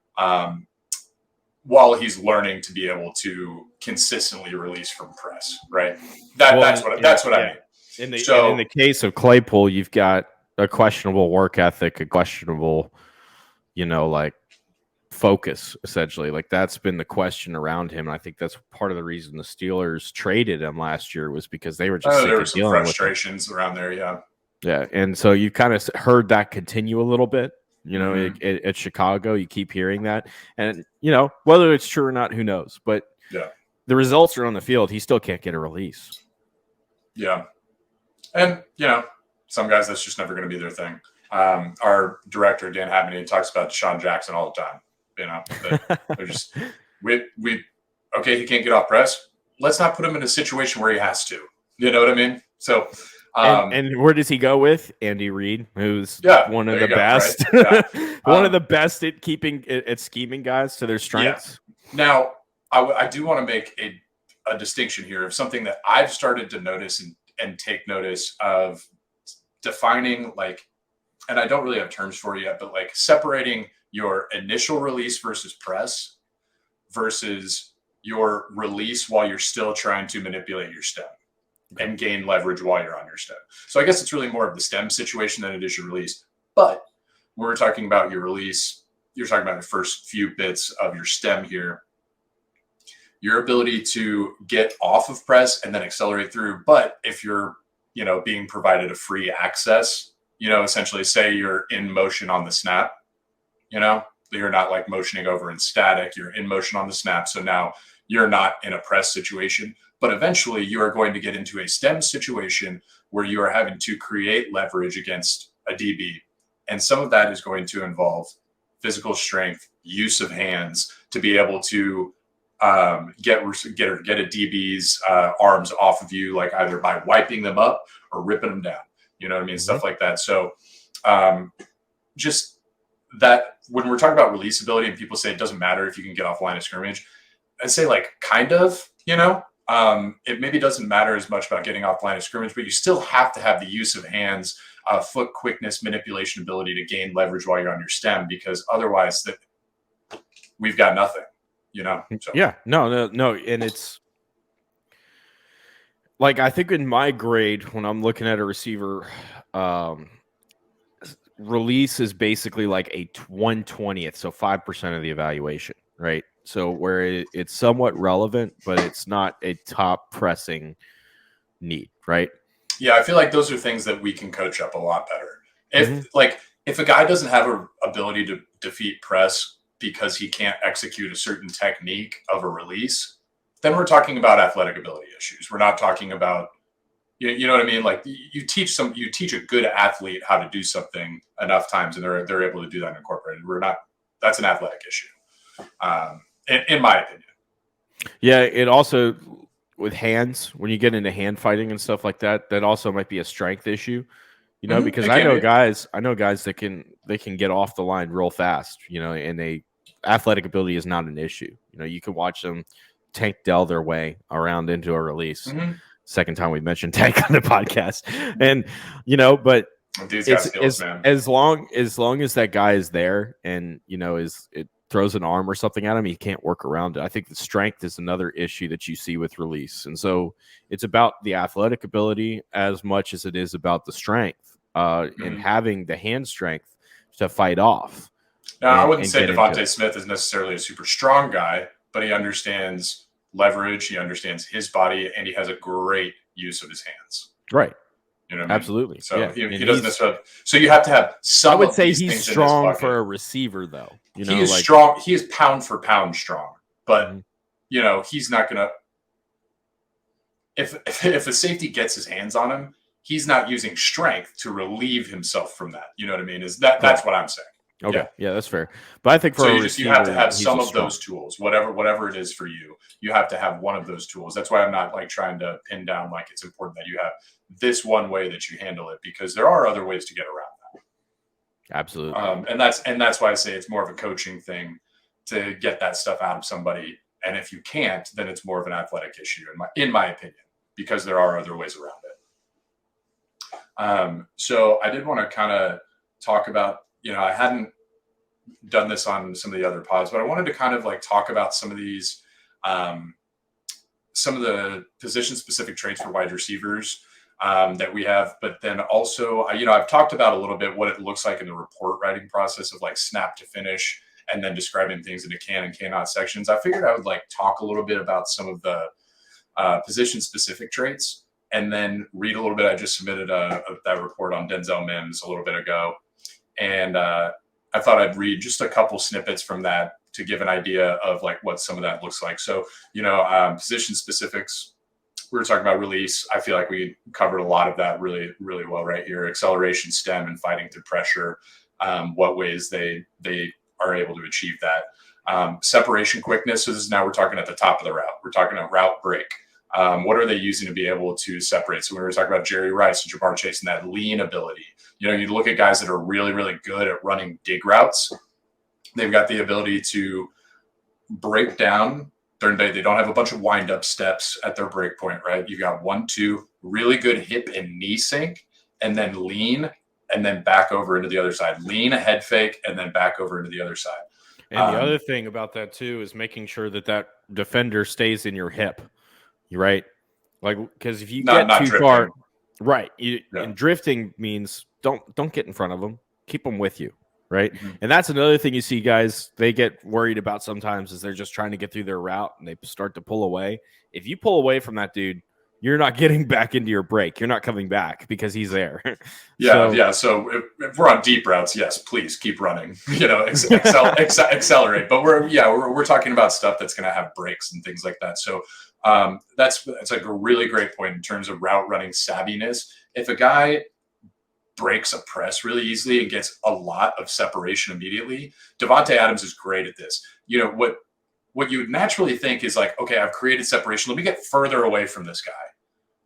while he's learning to be able to consistently release from press, right? That's what I mean. In the case of Claypool, you've got a questionable work ethic, a questionable, focus, essentially. Like, that's been the question around him. And I think that's part of the reason the Steelers traded him last year, was because they were just sick there were of some dealing with him. frustrations around there. Yeah. Yeah. And so you kind of heard that continue a little bit, you know, Mm-hmm. at Chicago. You keep hearing that. And, you know, whether it's true or not, who knows? But Yeah. the results are on the field. He still can't get a release. Yeah. And, you know, some guys, that's just never going to be their thing. Our director, Dan Habney, talks about Deshaun Jackson all the time. You know, they're just, okay, he can't get off press. Let's not put him in a situation where he has to. You know what I mean? So, and where does he go with Andy Reid, who's one of the best, right? Yeah. one of the best at scheming guys to their strengths. Yeah. Now, I do want to make a distinction here of something that I've started to notice and take notice of, defining, like, and I don't really have terms for it yet, but like separating your initial release versus press versus your release while you're still trying to manipulate your stem and gain leverage while you're on your stem. So I guess it's really more of the stem situation than it is your release. But when we're talking about your release, you're talking about the first few bits of your stem here, your ability to get off of press and then accelerate through. But if you're, you know, being provided a free access, you know, essentially say you're in motion on the snap, you know, you're not like motioning over in static, you're in motion on the snap. So now you're not in a press situation, but eventually you are going to get into a stem situation where you are having to create leverage against a DB. And some of that is going to involve physical strength, use of hands to be able to get a DB's arms off of you, like either by wiping them up or ripping them down. You know what I mean? Mm-hmm. Stuff like that. So just that when we're talking about release ability and people say it doesn't matter if you can get off line of scrimmage, I'd say like kind of, you know, it maybe doesn't matter as much about getting off line of scrimmage, but you still have to have the use of hands, foot quickness, manipulation ability to gain leverage while you're on your stem, because otherwise we've got nothing, you know? So. Yeah, no. And it's like, I think in my grade, when I'm looking at a receiver, release is basically like a 1/20th, so 5% of the evaluation, right? So where it's somewhat relevant, but it's not a top pressing need, right? Yeah, I feel like those are things that we can coach up a lot better. If a guy doesn't have an ability to defeat press because he can't execute a certain technique of a release, then we're talking about athletic ability issues. We're not talking about, you know what I mean? Like you teach a good athlete how to do something enough times and they're able to do that and incorporate it. That's an athletic issue. In my opinion. Yeah, it also, with hands, when you get into hand fighting and stuff like that, that also might be a strength issue, you know, because I know guys that can get off the line real fast, you know, and athletic ability is not an issue. You know, you can watch them Tank Dell their way around into a release. Mm-hmm. Second time we mentioned Tank on the podcast, and you know, but as long as that guy is there and you know it throws an arm or something at him, he can't work around it. I think the strength is another issue that you see with release, and so it's about the athletic ability as much as it is about the strength and having the hand strength to fight off. Now, I wouldn't say Devontae Smith is necessarily a super strong guy, but he understands leverage, he understands his body, and he has a great use of his hands. Right. You know what I mean? Absolutely. So yeah. he doesn't necessarily. So you have to have some. I would say he's strong for a receiver, though. You know, he is strong. He is pound for pound strong, but you know he's not gonna. If a safety gets his hands on him, he's not using strength to relieve himself from that. You know what I mean? That's what I'm saying. Okay, yeah, that's fair. But I think for a receiver, you have to have some of those tools, whatever it is for you. You have to have one of those tools. That's why I'm not like trying to pin down like it's important that you have this one way that you handle it, because there are other ways to get around that. Absolutely. And that's why I say it's more of a coaching thing to get that stuff out of somebody. And if you can't, then it's more of an athletic issue, in my opinion, because there are other ways around it. So I did want to kind of talk about, you know, I hadn't done this on some of the other pods, but I wanted to kind of like talk about some of these, some of the position specific traits for wide receivers that we have, but then also, you know, I've talked about a little bit what it looks like in the report writing process of like snap to finish and then describing things into can and cannot sections, I figured I would like talk a little bit about some of the position specific traits, and then read a little bit. I just submitted that report on Denzel Mims a little bit ago, and I thought I'd read just a couple snippets from that to give an idea of like what some of that looks like. So, position specifics, we were talking about release. I feel like we covered a lot of that really, really well right here. Acceleration, stem, and fighting through pressure. What ways they are able to achieve that. Separation quickness. So now we're talking at the top of the route. We're talking a route break. What are they using to be able to separate? So when we were talking about Jerry Rice and Jamar Chase and that lean ability, you look at guys that are really, really good at running dig routes. They've got the ability to break down. They don't have a bunch of wind-up steps at their break point, right? You've got 1, 2, really good hip and knee sync, and then lean, and then back over into the other side. Lean, a head fake, and then back over into the other side. And the other thing about that, too, is making sure that defender stays in your hip, right? Like, because if you get too drifting. far, right, and drifting means don't get in front of them. Keep them with you. Right. Mm-hmm. And that's another thing you see guys, they get worried about sometimes is they're just trying to get through their route and they start to pull away. If you pull away from that dude, you're not getting back into your break. You're not coming back because he's there. So if we're on deep routes, yes, please keep running, accelerate. But we're talking about stuff that's going to have breaks and things like that. So that's like a really great point in terms of route running savviness. If a guy breaks a press really easily and gets a lot of separation immediately, Davante Adams is great at this. What you would naturally think is like, okay, I've created separation. Let me get further away from this guy.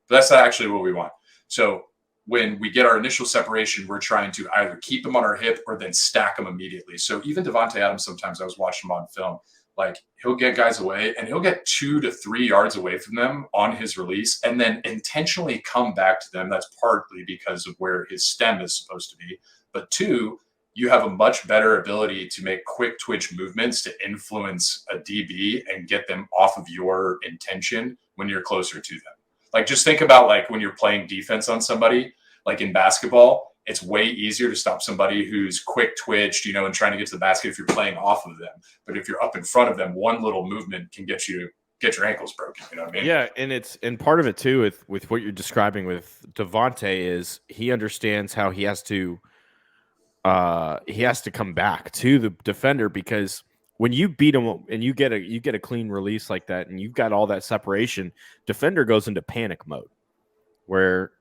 But that's not actually what we want. So when we get our initial separation, we're trying to either keep him on our hip or then stack him immediately. So even Davante Adams, sometimes I was watching him on film, like he'll get guys away and he'll get 2 to 3 yards away from them on his release and then intentionally come back to them. That's partly because of where his stem is supposed to be. But 2, you have a much better ability to make quick twitch movements to influence a DB and get them off of your intention when you're closer to them. Like just think about like when you're playing defense on somebody, like in basketball, it's way easier to stop somebody who's quick twitched, and trying to get to the basket if you're playing off of them. But if you're up in front of them, one little movement can get your ankles broken. You know what I mean? Yeah, and part of it too with what you're describing with Davante is he understands how he has to come back to the defender, because when you beat him and you get a clean release like that and you've got all that separation, defender goes into panic mode where,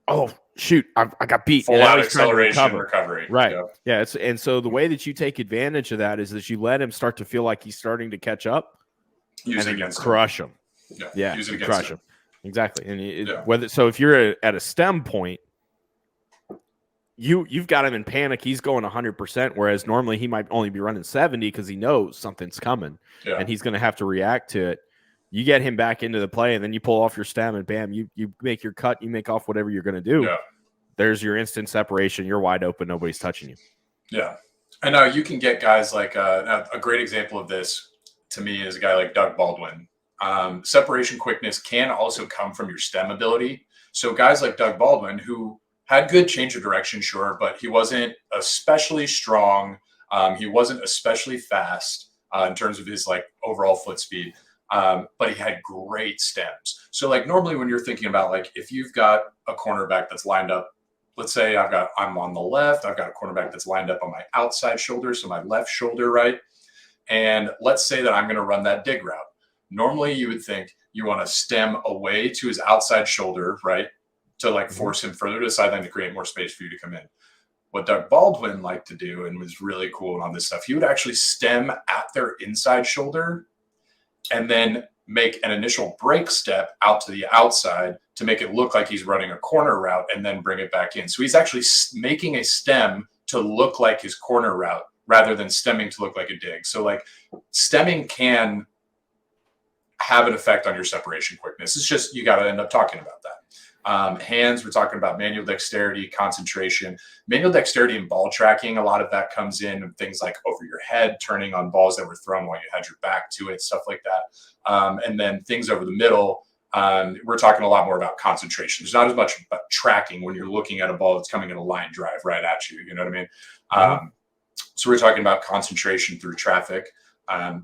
oh shoot, I got beat. Full out acceleration recovery. Right. Yeah. And so the way that you take advantage of that is that you let him start to feel like he's starting to catch up and then crush him. Yeah. Use it against crush him. Exactly. And if you're at a stem point, you've got him in panic. He's going 100%, whereas normally he might only be running 70 because he knows something's coming and he's going to have to react to it. You get him back into the play, and then you pull off your stem, and bam, you make your cut, you make off whatever you're going to do. Yeah. There's your instant separation. You're wide open. Nobody's touching you. Yeah. And now you can get guys like a great example of this to me is a guy like Doug Baldwin. Separation quickness can also come from your stem ability. So guys like Doug Baldwin, who had good change of direction, sure, but he wasn't especially strong. He wasn't especially fast in terms of his like overall foot speed. But he had great stems. So like normally when you're thinking about like if you've got a cornerback that's lined up, let's say I'm on the left, I've got a cornerback that's lined up on my outside shoulder, so my left shoulder, right? And let's say that I'm going to run that dig route. Normally you would think you want to stem away to his outside shoulder, right? To like force him further to the sideline to create more space for you to come in. What Doug Baldwin liked to do and was really cool on this stuff, he would actually stem at their inside shoulder and then make an initial break step out to the outside to make it look like he's running a corner route and then bring it back in. So he's actually making a stem to look like his corner route rather than stemming to look like a dig. So like stemming can have an effect on your separation quickness. It's just, you got to end up talking about that. Hands, we're talking about manual dexterity, concentration, manual dexterity and ball tracking. A lot of that comes in things like over your head, turning on balls that were thrown while you had your back to it, stuff like that. And then things over the middle, we're talking a lot more about concentration. There's not as much about tracking when you're looking at a ball that's coming in a line drive right at you. You know what I mean? So we're talking about concentration through traffic.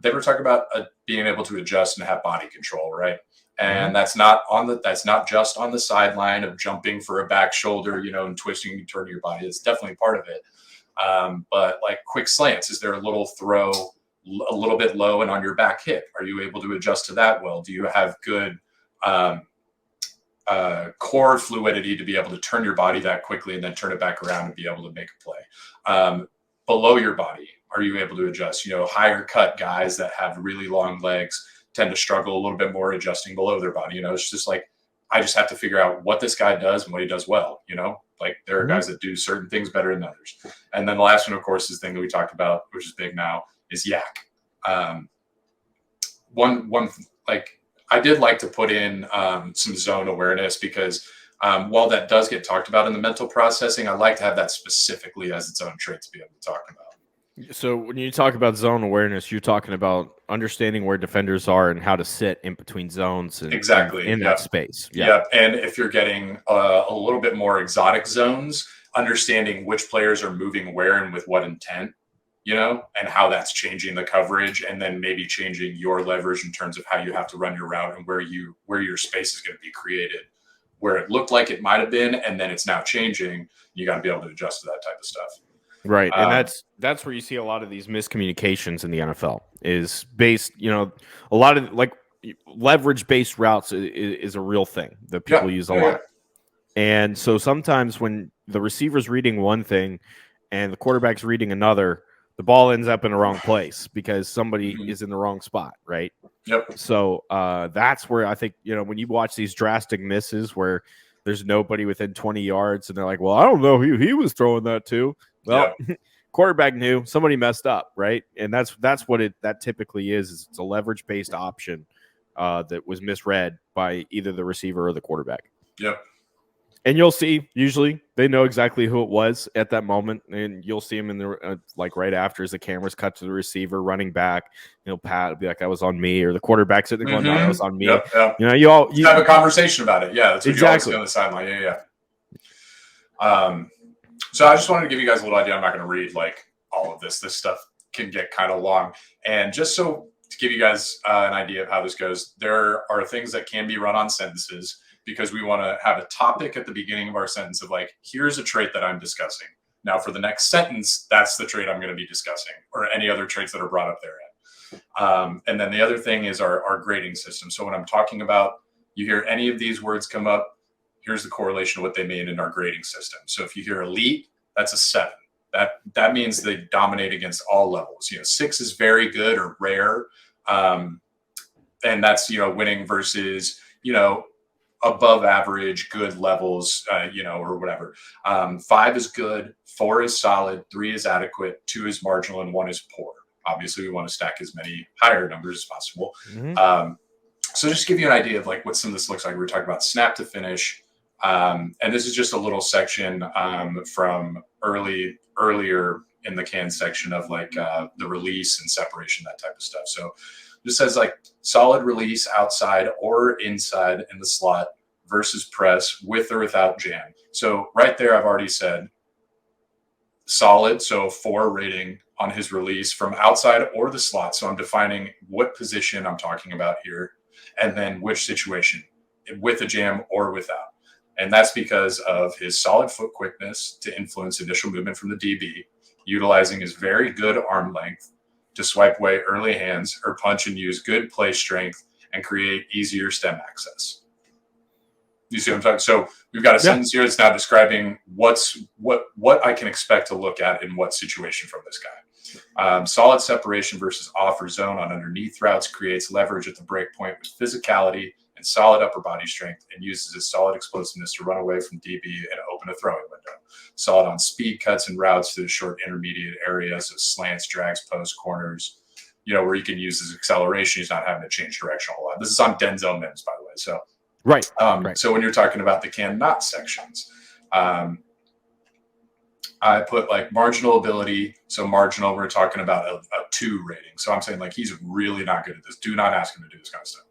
They were talking about being able to adjust and have body control, right? And that's not just on the sideline of jumping for a back shoulder, and twisting and turning your body. It's definitely part of it. But like quick slants, is there a little throw a little bit low and on your back hip? Are you able to adjust to that well? Do you have good core fluidity to be able to turn your body that quickly and then turn it back around and be able to make a play? Below your body, are you able to adjust? Higher cut guys that have really long legs tend to struggle a little bit more adjusting below their body. It's just like, I just have to figure out what this guy does and what he does well. Like there are guys that do certain things better than others. And then the last one, of course, is the thing that we talked about, which is big now, is yak. Like I did like to put in some zone awareness because while that does get talked about in the mental processing, I like to have that specifically as its own trait to be able to talk about. So when you talk about zone awareness, you're talking about understanding where defenders are and how to sit in between zones and exactly in that space. Yeah. And if you're getting a little bit more exotic zones, understanding which players are moving where and with what intent, and how that's changing the coverage, and then maybe changing your leverage in terms of how you have to run your route and where your space is going to be created, where it looked like it might have been, and then it's now changing. You got to be able to adjust to that type of stuff. Right. And that's where you see a lot of these miscommunications in the NFL is based, a lot of like leverage based routes is a real thing that people use a lot. And so sometimes when the receiver's reading one thing and the quarterback's reading another, the ball ends up in the wrong place because somebody is in the wrong spot. Right. Yep. So that's where I think, when you watch these drastic misses where there's nobody within 20 yards and they're like, well, I don't know who he was throwing that to. Well, quarterback knew, somebody messed up, right? And that's what that typically is it's a leverage-based option that was misread by either the receiver or the quarterback. Yep. And you'll see, usually, they know exactly who it was at that moment, and you'll see them in the like right after as the cameras cut to the receiver running back. Pat will be like, "That was on me," or the quarterback sitting there going, "No, that was on me." Yep. You have a conversation about it. Yeah, that's what exactly you always see on the sideline. Yeah. So I just wanted to give you guys a little idea. I'm not going to read like all of this. This stuff can get kind of long. And just so to give you guys an idea of how this goes, there are things that can be run on sentences because we want to have a topic at the beginning of our sentence of like, here's a trait that I'm discussing. Now for the next sentence, that's the trait I'm going to be discussing, or any other traits that are brought up therein. And then the other thing is our grading system. So when I'm talking about, you hear any of these words come up, here's the correlation of what they mean in our grading system. So if you hear elite, that's a 7. That means they dominate against all levels. 6 is very good or rare. And that's, winning versus, above average, good levels, or whatever. 5 is good, 4 is solid, 3 is adequate, 2 is marginal, and 1 is poor. Obviously, we want to stack as many higher numbers as possible. So just to give you an idea of like what some of this looks like, we're talking about snap to finish. And this is just a little section from earlier in the can section of like the release and separation, that type of stuff. So this says like solid release outside or inside in the slot versus press with or without jam. So right there, I've already said solid. So 4 rating on his release from outside or the slot. So I'm defining what position I'm talking about here, and then which situation, with a jam or without. And that's because of his solid foot quickness to influence initial movement from the DB, utilizing his very good arm length to swipe away early hands or punch and use good play strength and create easier stem access. You see what I'm talking? So we've got a sentence here that's now describing what I can expect to look at in what situation from this guy. Solid separation versus off or zone on underneath routes creates leverage at the break point with physicality and solid upper body strength, and uses his solid explosiveness to run away from DB and open a throwing window. Solid on speed cuts and routes to the short intermediate area, so slants, drags, post, corners, where he can use his acceleration. He's not having to change direction a whole lot. This is on Denzel Mims, by the way. So right. So when you're talking about the cannot sections, I put like marginal ability. So marginal, we're talking about a 2 rating. So I'm saying like he's really not good at this. Do not ask him to do this kind of stuff.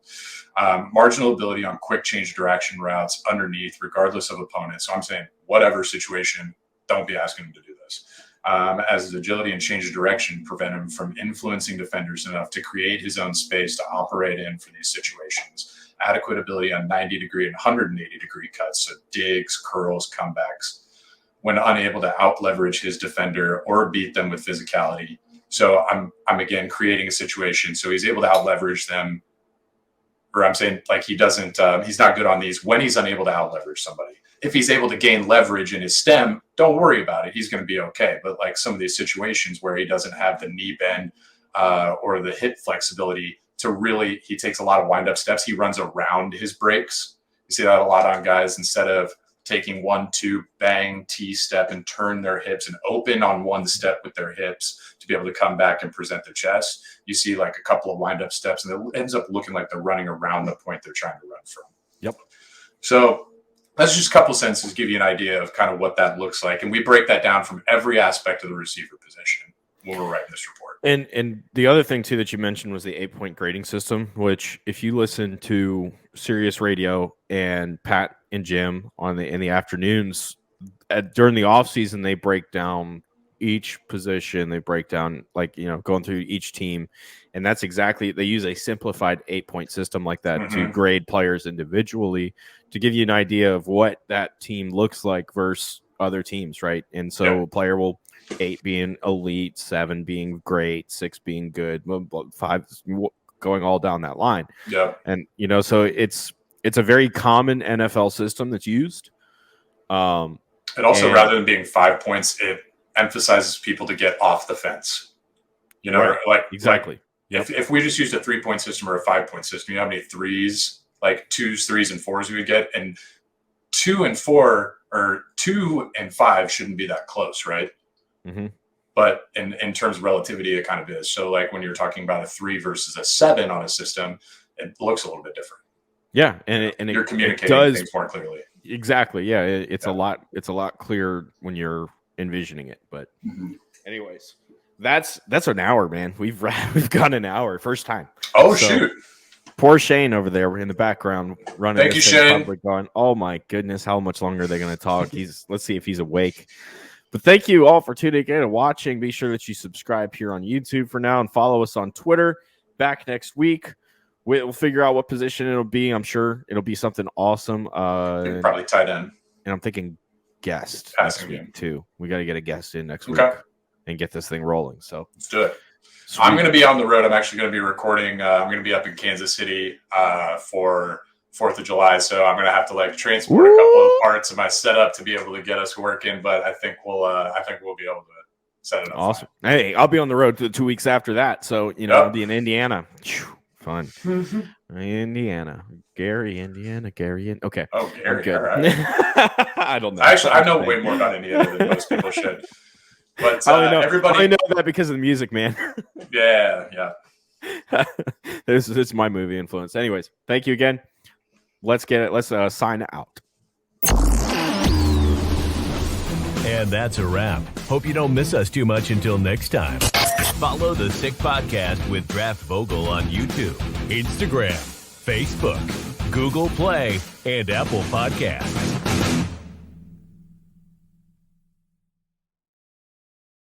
Marginal ability on quick change direction routes underneath, regardless of opponent. So I'm saying whatever situation, don't be asking him to do this. as his agility and change of direction prevent him from influencing defenders enough to create his own space to operate in for these situations. Adequate ability on 90-degree and 180-degree cuts, so digs, curls, comebacks, when unable to out-leverage his defender or beat them with physicality. So I'm again creating a situation so he's able to out-leverage them, or I'm saying like he doesn't, he's not good on these when he's unable to out-leverage somebody. If he's able to gain leverage in his stem, don't worry about it. He's going to be okay. But like some of these situations where he doesn't have the knee bend or the hip flexibility to really, he takes a lot of wind-up steps. He runs around his breaks. You see that a lot on guys. Instead of taking 1-2 bang T-step and turn their hips and open on one step with their hips to be able to come back and present their chest, you see like a couple of wind-up steps, and it ends up looking like they're running around the point they're trying to run from. Yep. So that's just a couple sentences to give you an idea of kind of what that looks like. And we break that down from every aspect of the receiver position when we're writing this report. And the other thing, too, that you mentioned was the 8-point grading system, which if you listen to Sirius Radio and Pat and Jim in the afternoons, during the offseason, they break down each position. They break down, like, going through each team. And that's exactly, they use a simplified 8-point system like that to grade players individually to give you an idea of what that team looks like versus other teams, right? And so a player will 8 being elite, 7 being great, 6 being good, 5 going all down that line. Yeah. And, so it's a very common NFL system that's used. And also, rather than being 5 points, it emphasizes people to get off the fence. Right. Exactly. If we just used a 3-point system or a 5-point system, you know how many threes, like 2s, 3s, and 4s we would get? And 2 and 4 or 2 and 5 shouldn't be that close, right? Mm-hmm. But in terms of relativity, it kind of is. So like when you're talking about a 3 versus a 7 on a system, it looks a little bit different. Yeah, and you're communicating things more clearly. Exactly. Yeah, it's a lot clearer when you're envisioning it. But anyways, that's an hour, man. We've gone an hour, first time. Oh, so, shoot. Poor Shane over there in the background running. Thank you, Shane. Going, oh my goodness, how much longer are they going to talk? Let's see if he's awake. But thank you all for tuning in and watching. Be sure that you subscribe here on YouTube for now and follow us on Twitter. Back next week. We'll figure out what position it'll be. I'm sure it'll be something awesome. Probably tight end. And I'm thinking guest passing next week too. We got to get a guest in next week and get this thing rolling. So let's do it. Sweet. I'm going to be on the road. I'm actually going to be recording. I'm going to be up in Kansas City for 4th of July. So I'm going to have to transport a couple of parts of my setup to be able to get us working. But I think we'll be able to set it up. Awesome. Fine. Hey, I'll be on the road 2 weeks after that. So, I'll be in Indiana. Fun. Indiana. Gary, Indiana. Okay. Oh, Gary. Good. All right. I don't know. Actually, I know way more about Indiana than most people should. But everybody. I know that because of the music, man. Yeah. This is my movie influence. Anyways, thank you again. Let's get it. Let's sign out. And that's a wrap. Hope you don't miss us too much until next time. Follow the Sick Podcast with Draft Vogel on YouTube, Instagram, Facebook, Google Play, and Apple Podcasts.